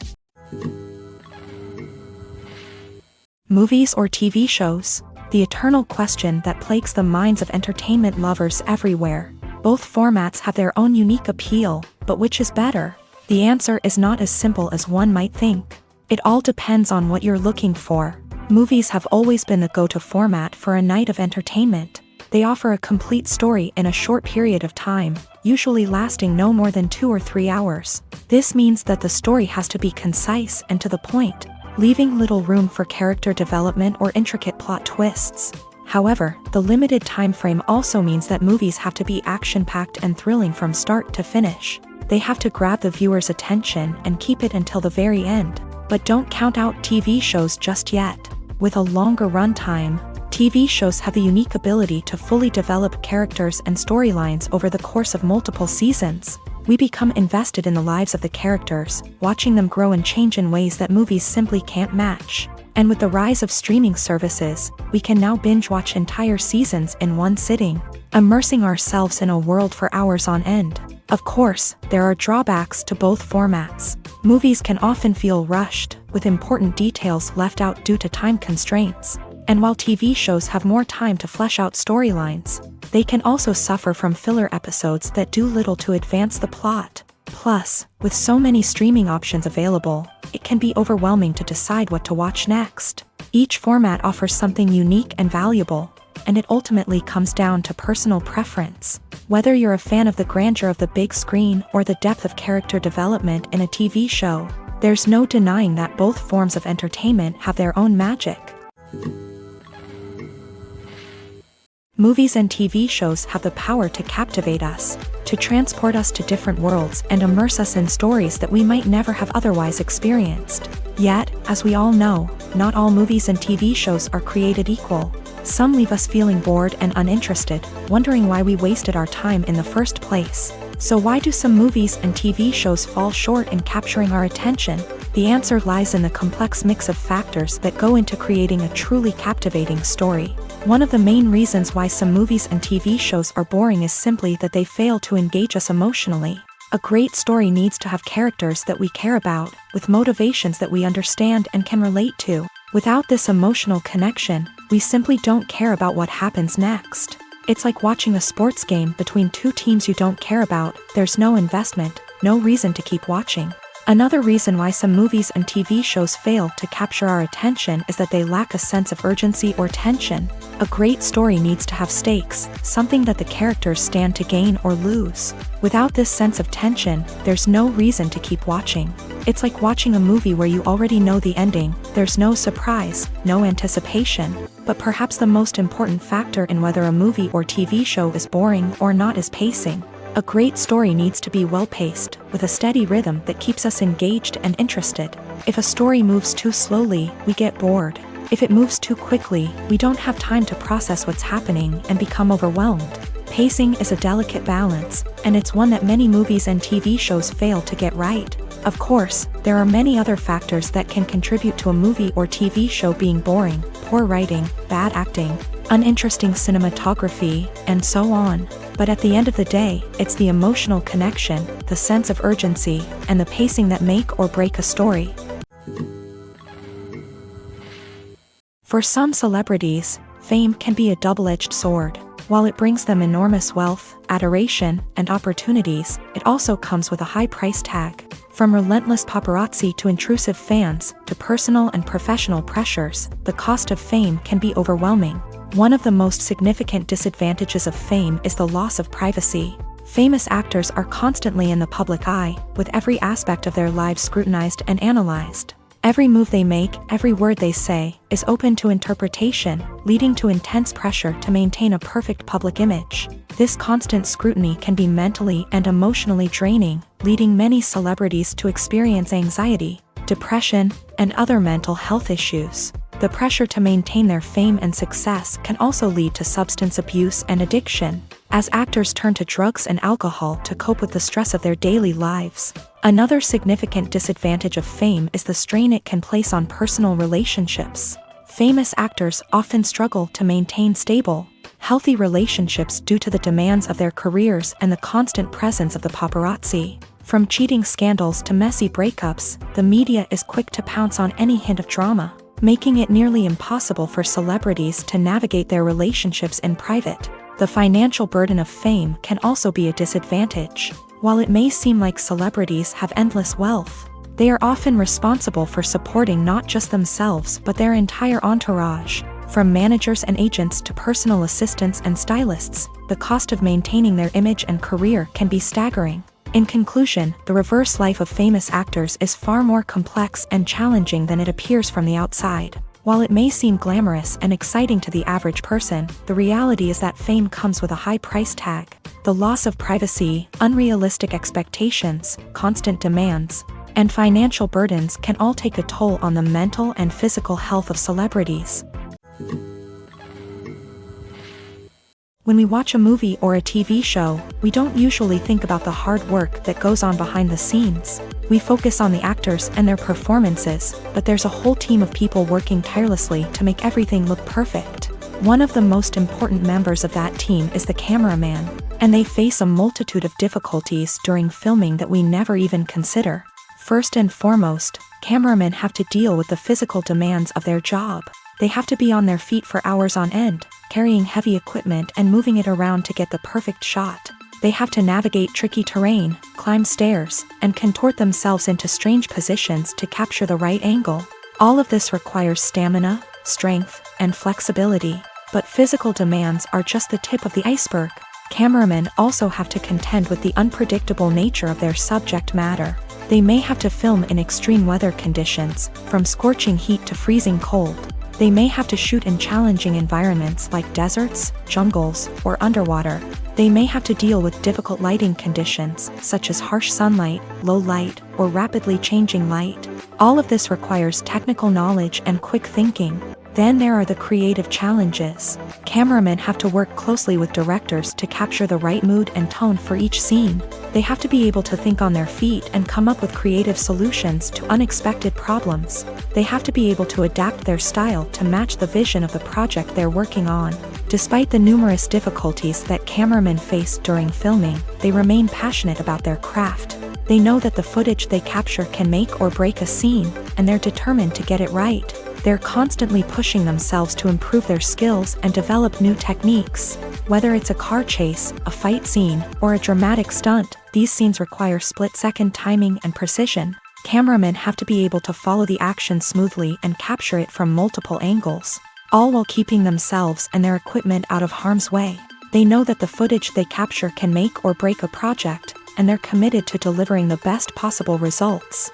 Movies or TV shows? The eternal question that plagues the minds of entertainment lovers everywhere. Both formats have their own unique appeal, but which is better? The answer is not as simple as one might think. It all depends on what you're looking for. Movies have always been the go-to format for a night of entertainment. They offer a complete story in a short period of time, usually lasting no more than 2 or 3 hours. This means that the story has to be concise and to the point, leaving little room for character development or intricate plot twists. However, the limited time frame also means that movies have to be action-packed and thrilling from start to finish. They have to grab the viewer's attention and keep it until the very end. But don't count out TV shows just yet. With a longer runtime, TV shows have the unique ability to fully develop characters and storylines over the course of multiple seasons. We become invested in the lives of the characters, watching them grow and change in ways that movies simply can't match. And with the rise of streaming services, we can now binge-watch entire seasons in one sitting, immersing ourselves in a world for hours on end. Of course, there are drawbacks to both formats. Movies can often feel rushed, with important details left out due to time constraints. And while TV shows have more time to flesh out storylines, they can also suffer from filler episodes that do little to advance the plot. Plus, with so many streaming options available, it can be overwhelming to decide what to watch next. Each format offers something unique and valuable, and it ultimately comes down to personal preference. Whether you're a fan of the grandeur of the big screen or the depth of character development in a TV show, there's no denying that both forms of entertainment have their own magic. Movies and TV shows have the power to captivate us, to transport us to different worlds and immerse us in stories that we might never have otherwise experienced. Yet, as we all know, not all movies and TV shows are created equal. Some leave us feeling bored and uninterested, wondering why we wasted our time in the first place. So why do some movies and TV shows fall short in capturing our attention? The answer lies in the complex mix of factors that go into creating a truly captivating story. One of the main reasons why some movies and TV shows are boring is simply that they fail to engage us emotionally. A great story needs to have characters that we care about, with motivations that we understand and can relate to. Without this emotional connection, We simply don't care about what happens next. It's like watching a sports game between two teams you don't care about. There's no investment, no reason to keep watching. Another reason why some movies and TV shows fail to capture our attention is that they lack a sense of urgency or tension. A great story needs to have stakes, something that the characters stand to gain or lose. Without this sense of tension, there's no reason to keep watching. It's like watching a movie where you already know the ending. There's no surprise, no anticipation. But perhaps the most important factor in whether a movie or TV show is boring or not is pacing. A great story needs to be well-paced, with a steady rhythm that keeps us engaged and interested. If a story moves too slowly, we get bored. If it moves too quickly, we don't have time to process what's happening and become overwhelmed. Pacing is a delicate balance, and it's one that many movies and TV shows fail to get right. Of course, there are many other factors that can contribute to a movie or TV show being boring: poor writing, bad acting, uninteresting cinematography, and so on. But at the end of the day, it's the emotional connection, the sense of urgency, and the pacing that make or break a story. For some celebrities, fame can be a double-edged sword. While it brings them enormous wealth, adoration, and opportunities, it also comes with a high price tag. From relentless paparazzi to intrusive fans, to personal and professional pressures, the cost of fame can be overwhelming. One of the most significant disadvantages of fame is the loss of privacy. Famous actors are constantly in the public eye, with every aspect of their lives scrutinized and analyzed. Every move they make, every word they say, is open to interpretation, leading to intense pressure to maintain a perfect public image. This constant scrutiny can be mentally and emotionally draining, leading many celebrities to experience anxiety, depression, and other mental health issues. The pressure to maintain their fame and success can also lead to substance abuse and addiction, as actors turn to drugs and alcohol to cope with the stress of their daily lives. Another significant disadvantage of fame is the strain it can place on personal relationships. Famous actors often struggle to maintain stable, healthy relationships due to the demands of their careers and the constant presence of the paparazzi. From cheating scandals to messy breakups, the media is quick to pounce on any hint of drama, making it nearly impossible for celebrities to navigate their relationships in private. The financial burden of fame can also be a disadvantage. While it may seem like celebrities have endless wealth, they are often responsible for supporting not just themselves but their entire entourage. From managers and agents to personal assistants and stylists, the cost of maintaining their image and career can be staggering. In conclusion, the reverse life of famous actors is far more complex and challenging than it appears from the outside. While it may seem glamorous and exciting to the average person, the reality is that fame comes with a high price tag. The loss of privacy, unrealistic expectations, constant demands, and financial burdens can all take a toll on the mental and physical health of celebrities. When we watch a movie or a TV show, we don't usually think about the hard work that goes on behind the scenes. We focus on the actors and their performances, but there's a whole team of people working tirelessly to make everything look perfect. One of the most important members of that team is the cameraman, and they face a multitude of difficulties during filming that we never even consider. First and foremost, cameramen have to deal with the physical demands of their job. They have to be on their feet for hours on end, carrying heavy equipment and moving it around to get the perfect shot. They have to navigate tricky terrain, climb stairs, and contort themselves into strange positions to capture the right angle. All of this requires stamina, strength, and flexibility. But physical demands are just the tip of the iceberg. Cameramen also have to contend with the unpredictable nature of their subject matter. They may have to film in extreme weather conditions, from scorching heat to freezing cold. They may have to shoot in challenging environments like deserts, jungles, or underwater. They may have to deal with difficult lighting conditions, such as harsh sunlight, low light, or rapidly changing light. All of this requires technical knowledge and quick thinking. Then there are the creative challenges. Cameramen have to work closely with directors to capture the right mood and tone for each scene. They have to be able to think on their feet and come up with creative solutions to unexpected problems. They have to be able to adapt their style to match the vision of the project they're working on. Despite the numerous difficulties that cameramen face during filming, they remain passionate about their craft. They know that the footage they capture can make or break a scene, and they're determined to get it right. They're constantly pushing themselves to improve their skills and develop new techniques. Whether it's a car chase, a fight scene, or a dramatic stunt, these scenes require split-second timing and precision. Cameramen have to be able to follow the action smoothly and capture it from multiple angles, all while keeping themselves and their equipment out of harm's way. They know that the footage they capture can make or break a project, and they're committed to delivering the best possible results.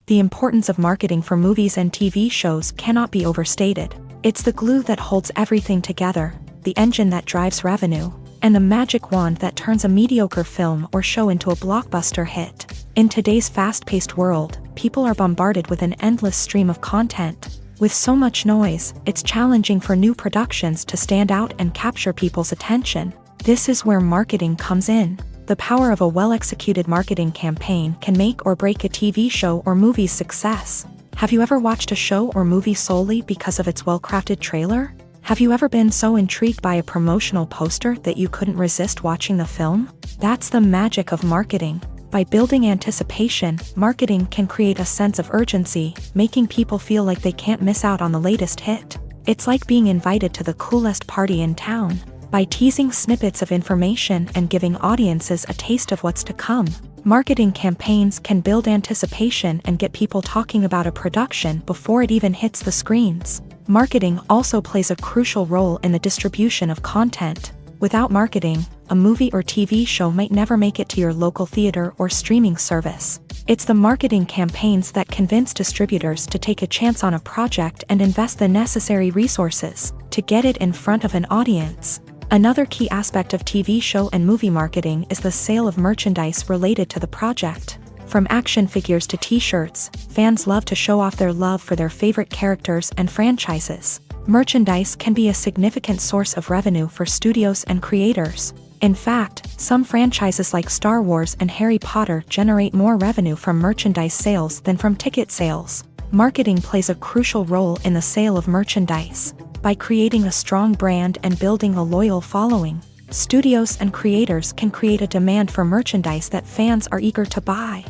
The importance of marketing for movies and TV shows cannot be overstated. It's the glue that holds everything together, the engine that drives revenue, and the magic wand that turns a mediocre film or show into a blockbuster hit. In today's fast-paced world, people are bombarded with an endless stream of content. With so much noise, it's challenging for new productions to stand out and capture people's attention. This is where marketing comes in. The power of a well-executed marketing campaign can make or break a TV show or movie's success. Have you ever watched a show or movie solely because of its well-crafted trailer? Have you ever been so intrigued by a promotional poster that you couldn't resist watching the film? That's the magic of marketing. By building anticipation, marketing can create a sense of urgency, making people feel like they can't miss out on the latest hit. It's like being invited to the coolest party in town. By teasing snippets of information and giving audiences a taste of what's to come, marketing campaigns can build anticipation and get people talking about a production before it even hits the screens. Marketing also plays a crucial role in the distribution of content. Without marketing, a movie or TV show might never make it to your local theater or streaming service. It's the marketing campaigns that convince distributors to take a chance on a project and invest the necessary resources to get it in front of an audience. Another key aspect of TV show and movie marketing is the sale of merchandise related to the project. From action figures to t-shirts, fans love to show off their love for their favorite characters and franchises. Merchandise can be a significant source of revenue for studios and creators. In fact, some franchises like Star Wars and Harry Potter generate more revenue from merchandise sales than from ticket sales. Marketing plays a crucial role in the sale of merchandise. By creating a strong brand and building a loyal following, studios and creators can create a demand for merchandise that fans are eager to buy.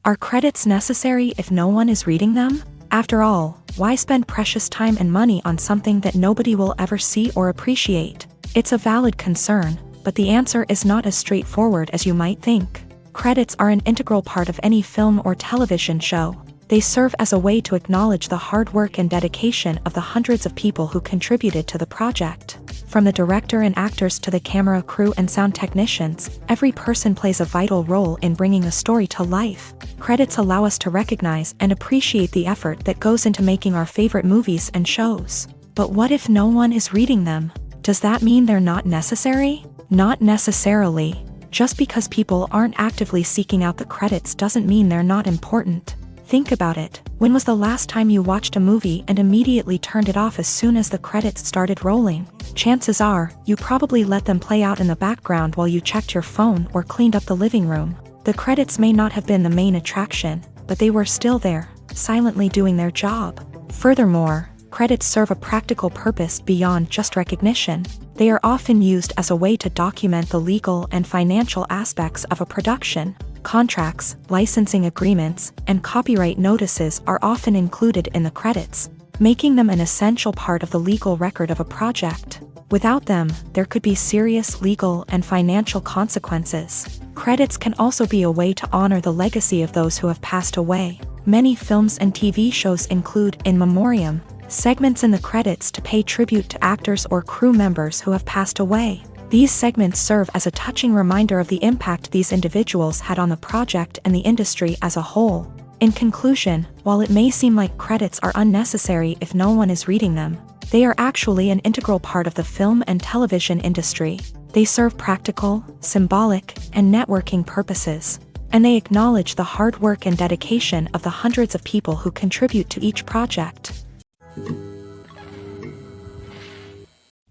Are credits necessary if no one is reading them? After all, why spend precious time and money on something that nobody will ever see or appreciate? It's a valid concern, but the answer is not as straightforward as you might think. Credits are an integral part of any film or television show. They serve as a way to acknowledge the hard work and dedication of the hundreds of people who contributed to the project. From the director and actors to the camera crew and sound technicians, every person plays a vital role in bringing a story to life. Credits allow us to recognize and appreciate the effort that goes into making our favorite movies and shows. But what if no one is reading them? Does that mean they're not necessary? Not necessarily. Just because people aren't actively seeking out the credits doesn't mean they're not important. Think about it. When was the last time you watched a movie and immediately turned it off as soon as the credits started rolling? Chances are, you probably let them play out in the background while you checked your phone or cleaned up the living room. The credits may not have been the main attraction, but they were still there, silently doing their job. Furthermore, credits serve a practical purpose beyond just recognition. They are often used as a way to document the legal and financial aspects of a production. Contracts, licensing agreements, and copyright notices are often included in the credits, making them an essential part of the legal record of a project. Without them, there could be serious legal and financial consequences. Credits can also be a way to honor the legacy of those who have passed away. Many films and TV shows include in memoriam segments in the credits to pay tribute to actors or crew members who have passed away. These segments serve as a touching reminder of the impact these individuals had on the project and the industry as a whole. In conclusion, while it may seem like credits are unnecessary if no one is reading them, they are actually an integral part of the film and television industry. They serve practical, symbolic, and networking purposes, and they acknowledge the hard work and dedication of the hundreds of people who contribute to each project.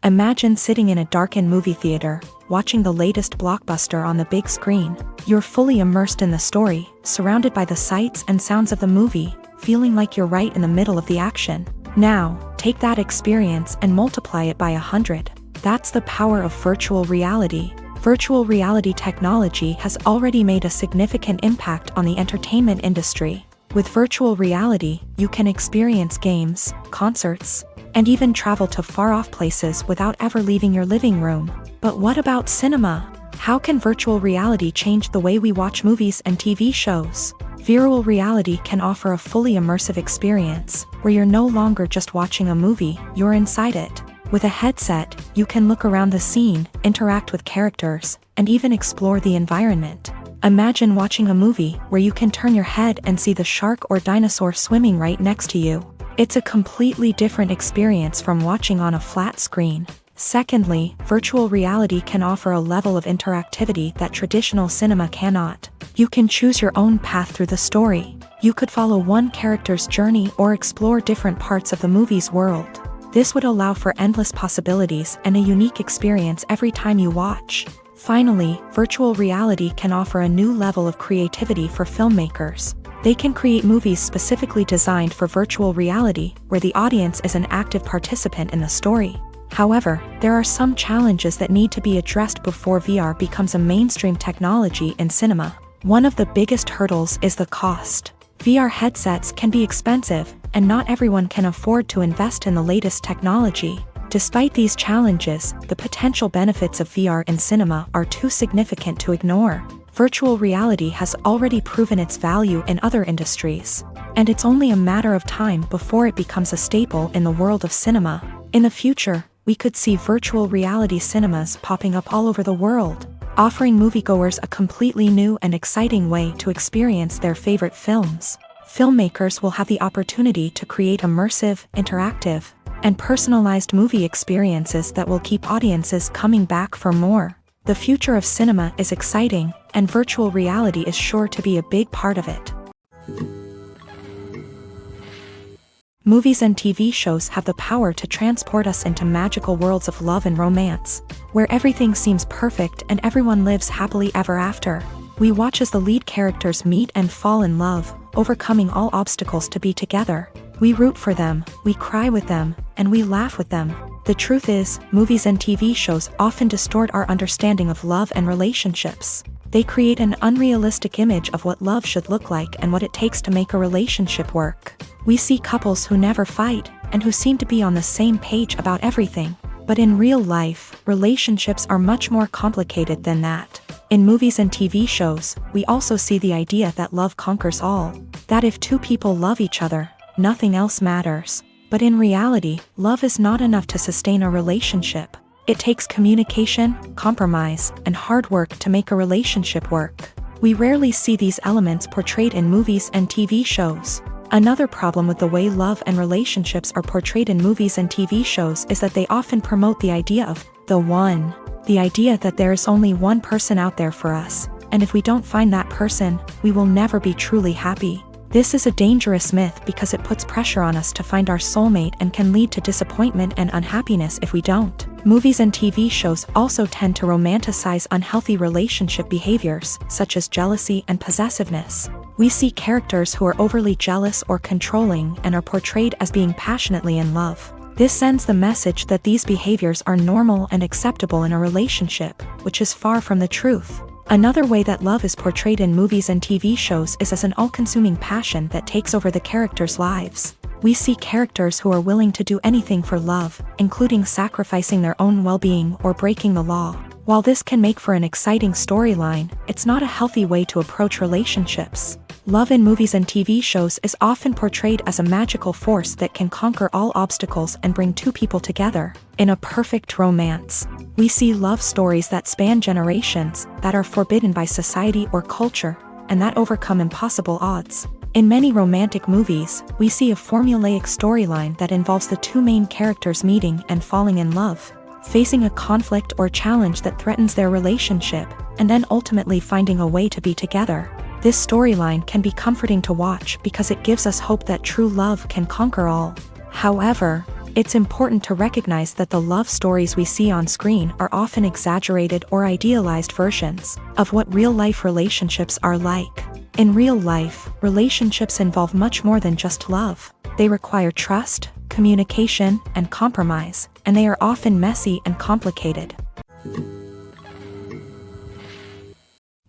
Imagine sitting in a darkened movie theater, watching the latest blockbuster on the big screen. You're fully immersed in the story, surrounded by the sights and sounds of the movie, feeling like you're right in the middle of the action. Now, take that experience and multiply it by 100. That's the power of virtual reality. Virtual reality technology has already made a significant impact on the entertainment industry. With virtual reality, you can experience games, concerts, and even travel to far-off places without ever leaving your living room. But what about cinema? How can virtual reality change the way we watch movies and TV shows? Virtual reality can offer a fully immersive experience, where you're no longer just watching a movie, you're inside it. With a headset, you can look around the scene, interact with characters, and even explore the environment. Imagine watching a movie where you can turn your head and see the shark or dinosaur swimming right next to you. It's a completely different experience from watching on a flat screen. Secondly, virtual reality can offer a level of interactivity that traditional cinema cannot. You can choose your own path through the story. You could follow one character's journey or explore different parts of the movie's world. This would allow for endless possibilities and a unique experience every time you watch. Finally, virtual reality can offer a new level of creativity for filmmakers. They can create movies specifically designed for virtual reality, where the audience is an active participant in the story. However, there are some challenges that need to be addressed before VR becomes a mainstream technology in cinema. One of the biggest hurdles is the cost. VR headsets can be expensive, and not everyone can afford to invest in the latest technology. Despite these challenges, the potential benefits of VR in cinema are too significant to ignore. Virtual reality has already proven its value in other industries, and it's only a matter of time before it becomes a staple in the world of cinema. In the future, we could see virtual reality cinemas popping up all over the world, offering moviegoers a completely new and exciting way to experience their favorite films. Filmmakers will have the opportunity to create immersive, interactive, and personalized movie experiences that will keep audiences coming back for more. The future of cinema is exciting, and virtual reality is sure to be a big part of it. Movies and TV shows have the power to transport us into magical worlds of love and romance, where everything seems perfect and everyone lives happily ever after. We watch as the lead characters meet and fall in love, overcoming all obstacles to be together. We root for them, we cry with them, and we laugh with them. The truth is, movies and TV shows often distort our understanding of love and relationships. They create an unrealistic image of what love should look like and what it takes to make a relationship work. We see couples who never fight, and who seem to be on the same page about everything. But in real life, relationships are much more complicated than that. In movies and TV shows, we also see the idea that love conquers all. That if two people love each other, nothing else matters. But in reality, love is not enough to sustain a relationship. It takes communication, compromise, and hard work to make a relationship work. We rarely see these elements portrayed in movies and TV shows. Another problem with the way love and relationships are portrayed in movies and TV shows is that they often promote the idea of the one. The idea that there is only one person out there for us, and if we don't find that person, we will never be truly happy. This is a dangerous myth because it puts pressure on us to find our soulmate and can lead to disappointment and unhappiness if we don't. Movies and TV shows also tend to romanticize unhealthy relationship behaviors, such as jealousy and possessiveness. We see characters who are overly jealous or controlling and are portrayed as being passionately in love. This sends the message that these behaviors are normal and acceptable in a relationship, which is far from the truth. Another way that love is portrayed in movies and TV shows is as an all-consuming passion that takes over the characters' lives. We see characters who are willing to do anything for love, including sacrificing their own well-being or breaking the law. While this can make for an exciting storyline, it's not a healthy way to approach relationships. Love in movies and TV shows is often portrayed as a magical force that can conquer all obstacles and bring two people together in a perfect romance. We see love stories that span generations, that are forbidden by society or culture, and that overcome impossible odds. In many romantic movies, we see a formulaic storyline that involves the two main characters meeting and falling in love, facing a conflict or challenge that threatens their relationship, and then ultimately finding a way to be together. This storyline can be comforting to watch because it gives us hope that true love can conquer all. However, it's important to recognize that the love stories we see on screen are often exaggerated or idealized versions of what real-life relationships are like. In real life, relationships involve much more than just love. They require trust, communication, and compromise, and they are often messy and complicated.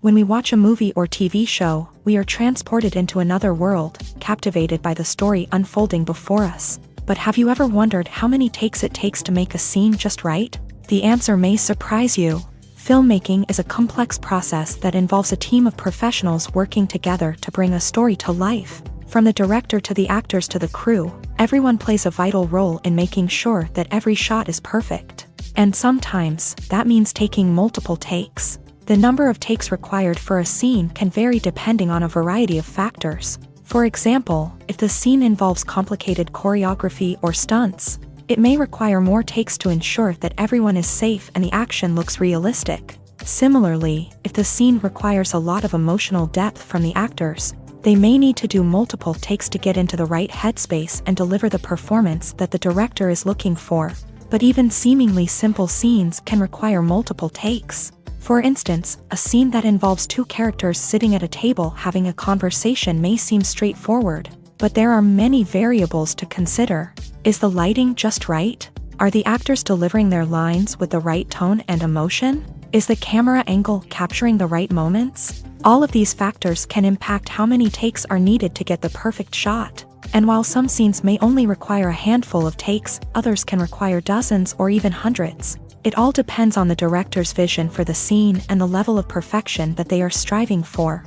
When we watch a movie or TV show, we are transported into another world, captivated by the story unfolding before us. But have you ever wondered how many takes it takes to make a scene just right? The answer may surprise you. Filmmaking is a complex process that involves a team of professionals working together to bring a story to life. From the director to the actors to the crew, everyone plays a vital role in making sure that every shot is perfect. And sometimes, that means taking multiple takes. The number of takes required for a scene can vary depending on a variety of factors. For example, if the scene involves complicated choreography or stunts, it may require more takes to ensure that everyone is safe and the action looks realistic. Similarly, if the scene requires a lot of emotional depth from the actors, they may need to do multiple takes to get into the right headspace and deliver the performance that the director is looking for. But even seemingly simple scenes can require multiple takes. For instance, a scene that involves two characters sitting at a table having a conversation may seem straightforward, but there are many variables to consider. Is the lighting just right? Are the actors delivering their lines with the right tone and emotion? Is the camera angle capturing the right moments? All of these factors can impact how many takes are needed to get the perfect shot. And while some scenes may only require a handful of takes, others can require dozens or even hundreds. It all depends on the director's vision for the scene and the level of perfection that they are striving for.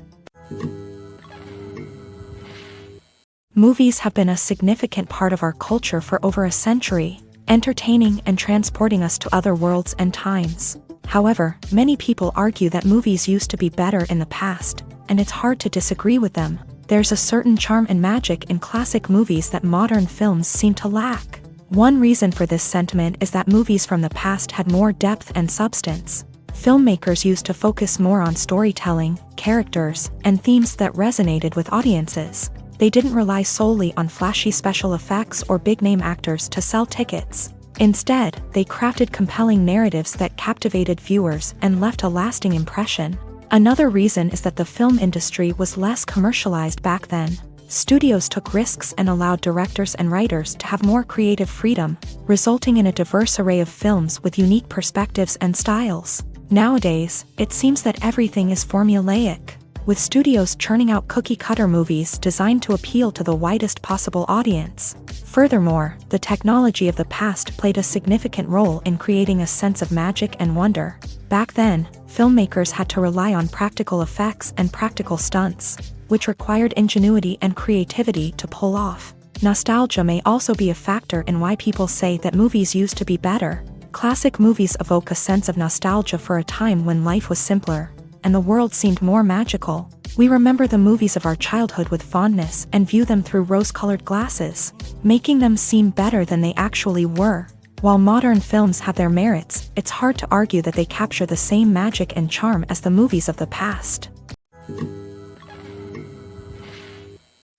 Movies have been a significant part of our culture for over a century, entertaining and transporting us to other worlds and times. However, many people argue that movies used to be better in the past, and it's hard to disagree with them. There's a certain charm and magic in classic movies that modern films seem to lack. One reason for this sentiment is that movies from the past had more depth and substance. Filmmakers used to focus more on storytelling, characters, and themes that resonated with audiences. They didn't rely solely on flashy special effects or big-name actors to sell tickets. Instead, they crafted compelling narratives that captivated viewers and left a lasting impression. Another reason is that the film industry was less commercialized back then. Studios took risks and allowed directors and writers to have more creative freedom, resulting in a diverse array of films with unique perspectives and styles. Nowadays, it seems that everything is formulaic, with studios churning out cookie-cutter movies designed to appeal to the widest possible audience. Furthermore, the technology of the past played a significant role in creating a sense of magic and wonder. Back then, filmmakers had to rely on practical effects and practical stunts, which required ingenuity and creativity to pull off. Nostalgia may also be a factor in why people say that movies used to be better. Classic movies evoke a sense of nostalgia for a time when life was simpler, and the world seemed more magical. We remember the movies of our childhood with fondness and view them through rose-colored glasses, making them seem better than they actually were. While modern films have their merits, it's hard to argue that they capture the same magic and charm as the movies of the past.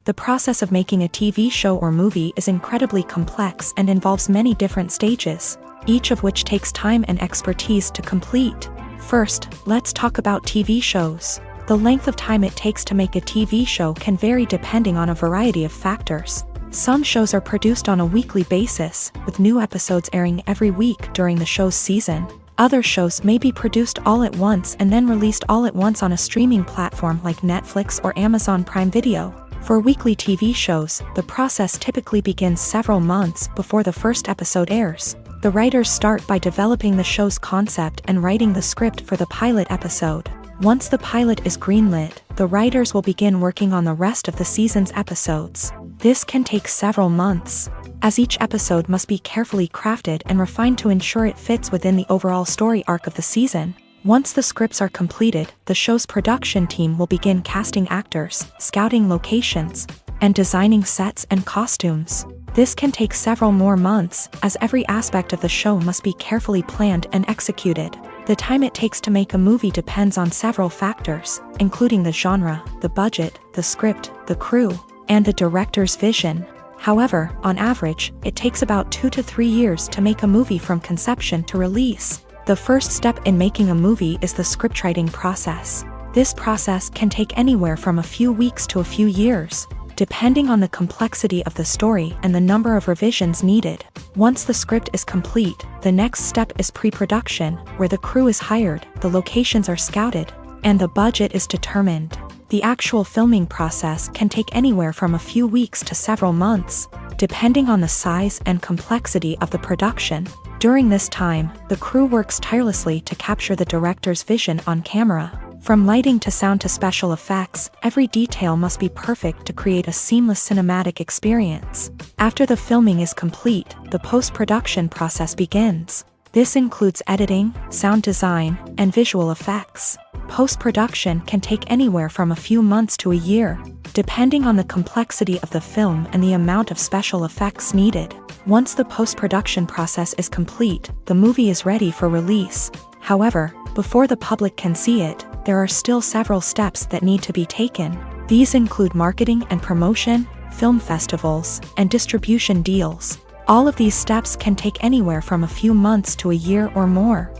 The process of making a TV show or movie is incredibly complex and involves many different stages, each of which takes time and expertise to complete. First, let's talk about TV shows. The length of time it takes to make a TV show can vary depending on a variety of factors. Some shows are produced on a weekly basis, with new episodes airing every week during the show's season. Other shows may be produced all at once and then released all at once on a streaming platform like Netflix or Amazon Prime Video. For weekly TV shows, the process typically begins several months before the first episode airs. The writers start by developing the show's concept and writing the script for the pilot episode. Once the pilot is greenlit, the writers will begin working on the rest of the season's episodes. This can take several months, as each episode must be carefully crafted and refined to ensure it fits within the overall story arc of the season. Once the scripts are completed, the show's production team will begin casting actors, scouting locations, and designing sets and costumes. This can take several more months, as every aspect of the show must be carefully planned and executed. The time it takes to make a movie depends on several factors, including the genre, the budget, the script, the crew, and the director's vision. However, on average, it takes about 2 to 3 years to make a movie from conception to release. The first step in making a movie is the scriptwriting process. This process can take anywhere from a few weeks to a few years, depending on the complexity of the story and the number of revisions needed. Once the script is complete, the next step is pre-production, where the crew is hired, the locations are scouted, and the budget is determined. The actual filming process can take anywhere from a few weeks to several months, depending on the size and complexity of the production. During this time, the crew works tirelessly to capture the director's vision on camera. From lighting to sound to special effects, every detail must be perfect to create a seamless cinematic experience. After the filming is complete, the post-production process begins. This includes editing, sound design, and visual effects. Post-production can take anywhere from a few months to a year, depending on the complexity of the film and the amount of special effects needed. Once the post-production process is complete, the movie is ready for release. However, before the public can see it, there are still several steps that need to be taken. These include marketing and promotion, film festivals, and distribution deals. All of these steps can take anywhere from a few months to a year or more.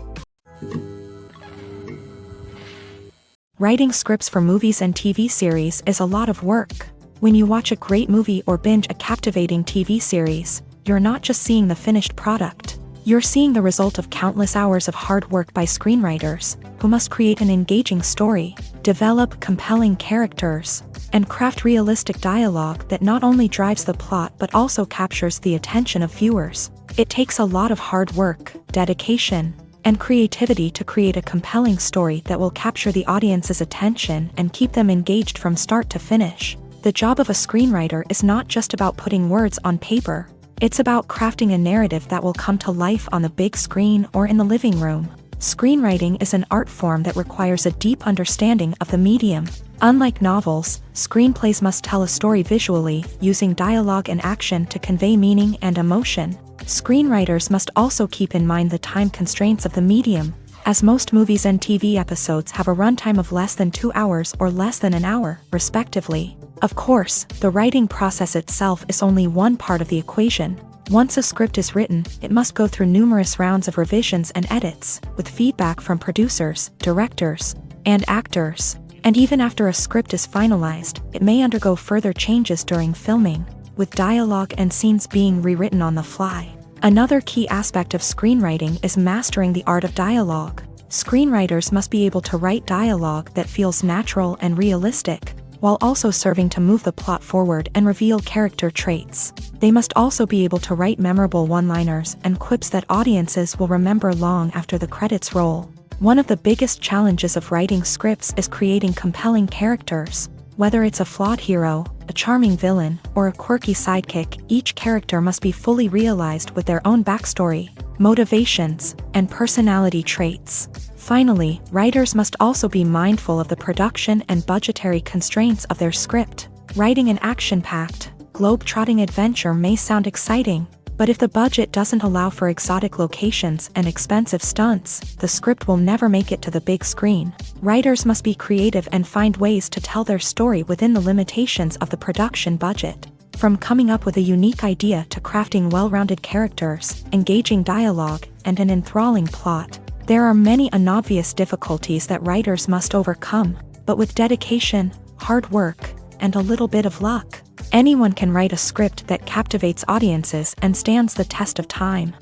Writing scripts for movies and TV series is a lot of work. When you watch a great movie or binge a captivating TV series, you're not just seeing the finished product. You're seeing the result of countless hours of hard work by screenwriters, who must create an engaging story, develop compelling characters, and craft realistic dialogue that not only drives the plot but also captures the attention of viewers. It takes a lot of hard work, dedication, and creativity to create a compelling story that will capture the audience's attention and keep them engaged from start to finish. The job of a screenwriter is not just about putting words on paper. It's about crafting a narrative that will come to life on the big screen or in the living room. Screenwriting is an art form that requires a deep understanding of the medium. Unlike novels, screenplays must tell a story visually, using dialogue and action to convey meaning and emotion. Screenwriters must also keep in mind the time constraints of the medium, as most movies and TV episodes have a runtime of less than 2 hours or less than an hour, respectively. Of course, the writing process itself is only one part of the equation. Once a script is written, it must go through numerous rounds of revisions and edits, with feedback from producers, directors, and actors. And even after a script is finalized, it may undergo further changes during filming, with dialogue and scenes being rewritten on the fly. Another key aspect of screenwriting is mastering the art of dialogue. Screenwriters must be able to write dialogue that feels natural and realistic, while also serving to move the plot forward and reveal character traits. They must also be able to write memorable one-liners and quips that audiences will remember long after the credits roll. One of the biggest challenges of writing scripts is creating compelling characters. Whether it's a flawed hero, a charming villain, or a quirky sidekick, each character must be fully realized with their own backstory, motivations, and personality traits. Finally, writers must also be mindful of the production and budgetary constraints of their script. Writing an action-packed, globe-trotting adventure may sound exciting, but if the budget doesn't allow for exotic locations and expensive stunts, the script will never make it to the big screen. Writers must be creative and find ways to tell their story within the limitations of the production budget. From coming up with a unique idea to crafting well-rounded characters, engaging dialogue, and an enthralling plot, there are many unobvious difficulties that writers must overcome, but with dedication, hard work, and a little bit of luck, anyone can write a script that captivates audiences and stands the test of time.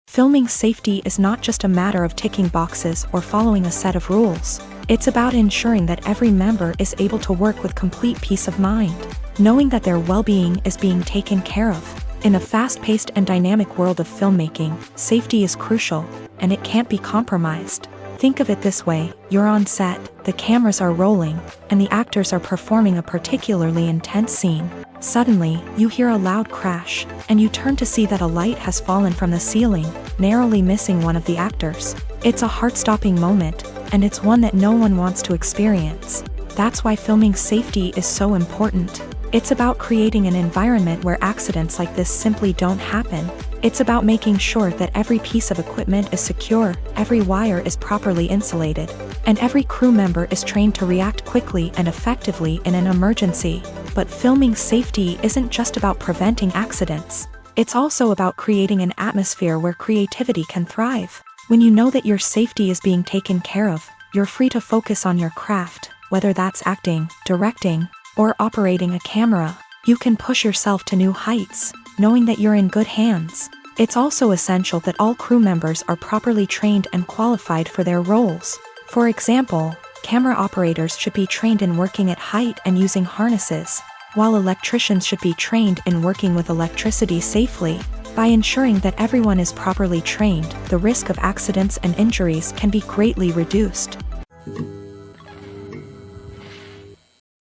Filming safety is not just a matter of ticking boxes or following a set of rules. It's about ensuring that every member is able to work with complete peace of mind, knowing that their well-being is being taken care of. In a fast-paced and dynamic world of filmmaking, safety is crucial, and it can't be compromised. Think of it this way: you're on set, the cameras are rolling, and the actors are performing a particularly intense scene. Suddenly, you hear a loud crash, and you turn to see that a light has fallen from the ceiling, narrowly missing one of the actors. It's a heart-stopping moment, and it's one that no one wants to experience. That's why filming safety is so important. It's about creating an environment where accidents like this simply don't happen. It's about making sure that every piece of equipment is secure, every wire is properly insulated, and every crew member is trained to react quickly and effectively in an emergency. But filming safety isn't just about preventing accidents. It's also about creating an atmosphere where creativity can thrive. When you know that your safety is being taken care of, you're free to focus on your craft, whether that's acting, directing, or operating a camera. You can push yourself to new heights, knowing that you're in good hands. It's also essential that all crew members are properly trained and qualified for their roles. For example, camera operators should be trained in working at height and using harnesses, while electricians should be trained in working with electricity safely. By ensuring that everyone is properly trained, the risk of accidents and injuries can be greatly reduced.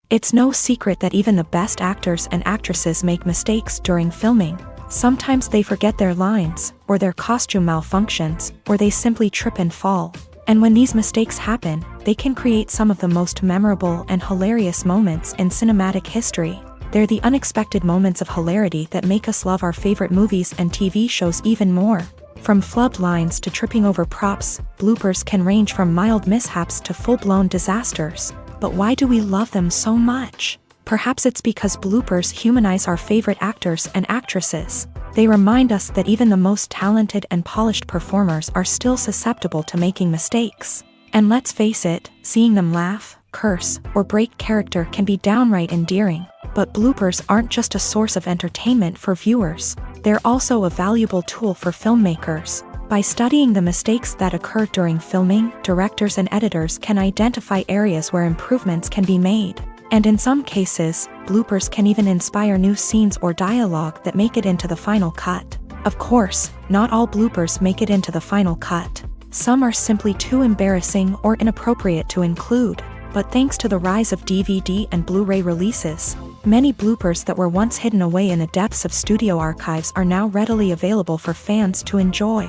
It's no secret that even the best actors and actresses make mistakes during filming. Sometimes they forget their lines, or their costume malfunctions, or they simply trip and fall. And when these mistakes happen, they can create some of the most memorable and hilarious moments in cinematic history. They're the unexpected moments of hilarity that make us love our favorite movies and TV shows even more. From flubbed lines to tripping over props, bloopers can range from mild mishaps to full-blown disasters. But why do we love them so much? Perhaps it's because bloopers humanize our favorite actors and actresses. They remind us that even the most talented and polished performers are still susceptible to making mistakes. And let's face it, seeing them laugh, curse, or break character can be downright endearing. But bloopers aren't just a source of entertainment for viewers. They're also a valuable tool for filmmakers. By studying the mistakes that occur during filming, directors and editors can identify areas where improvements can be made. And in some cases, bloopers can even inspire new scenes or dialogue that make it into the final cut. Of course, not all bloopers make it into the final cut. Some are simply too embarrassing or inappropriate to include. But thanks to the rise of DVD and Blu-ray releases, many bloopers that were once hidden away in the depths of studio archives are now readily available for fans to enjoy.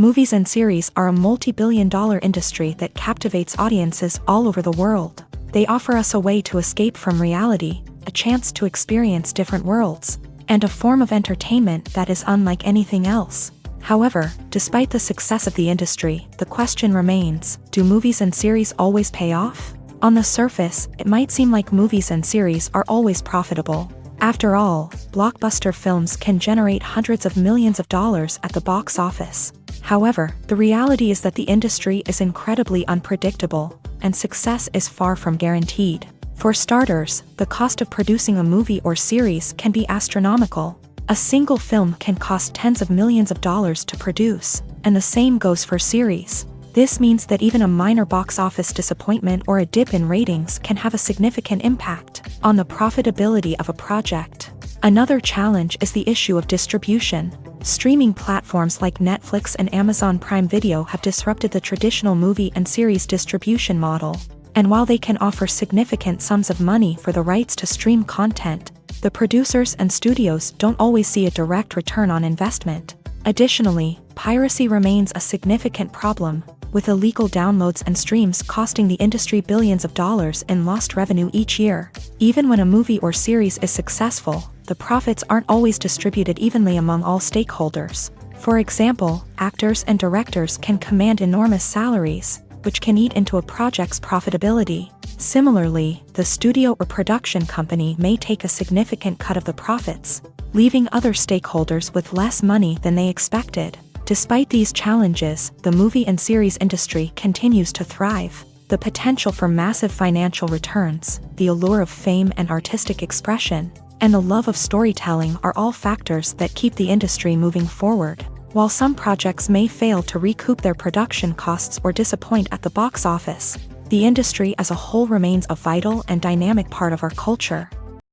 Movies and series are a multi-billion-dollar industry that captivates audiences all over the world. They offer us a way to escape from reality, a chance to experience different worlds, and a form of entertainment that is unlike anything else. However, despite the success of the industry, the question remains, do movies and series always pay off? On the surface, it might seem like movies and series are always profitable. After all, blockbuster films can generate hundreds of millions of dollars at the box office. However, the reality is that the industry is incredibly unpredictable, and success is far from guaranteed. For starters, the cost of producing a movie or series can be astronomical. A single film can cost tens of millions of dollars to produce, and the same goes for series. This means that even a minor box office disappointment or a dip in ratings can have a significant impact on the profitability of a project. Another challenge is the issue of distribution. Streaming platforms like Netflix and Amazon Prime Video have disrupted the traditional movie and series distribution model. And while they can offer significant sums of money for the rights to stream content, the producers and studios don't always see a direct return on investment. Additionally, piracy remains a significant problem, with illegal downloads and streams costing the industry billions of dollars in lost revenue each year. Even when a movie or series is successful, the profits aren't always distributed evenly among all stakeholders. For example, actors and directors can command enormous salaries, which can eat into a project's profitability. Similarly, the studio or production company may take a significant cut of the profits, leaving other stakeholders with less money than they expected. Despite these challenges, the movie and series industry continues to thrive. The potential for massive financial returns, the allure of fame and artistic expression, and the love of storytelling are all factors that keep the industry moving forward. While some projects may fail to recoup their production costs or disappoint at the box office, the industry as a whole remains a vital and dynamic part of our culture.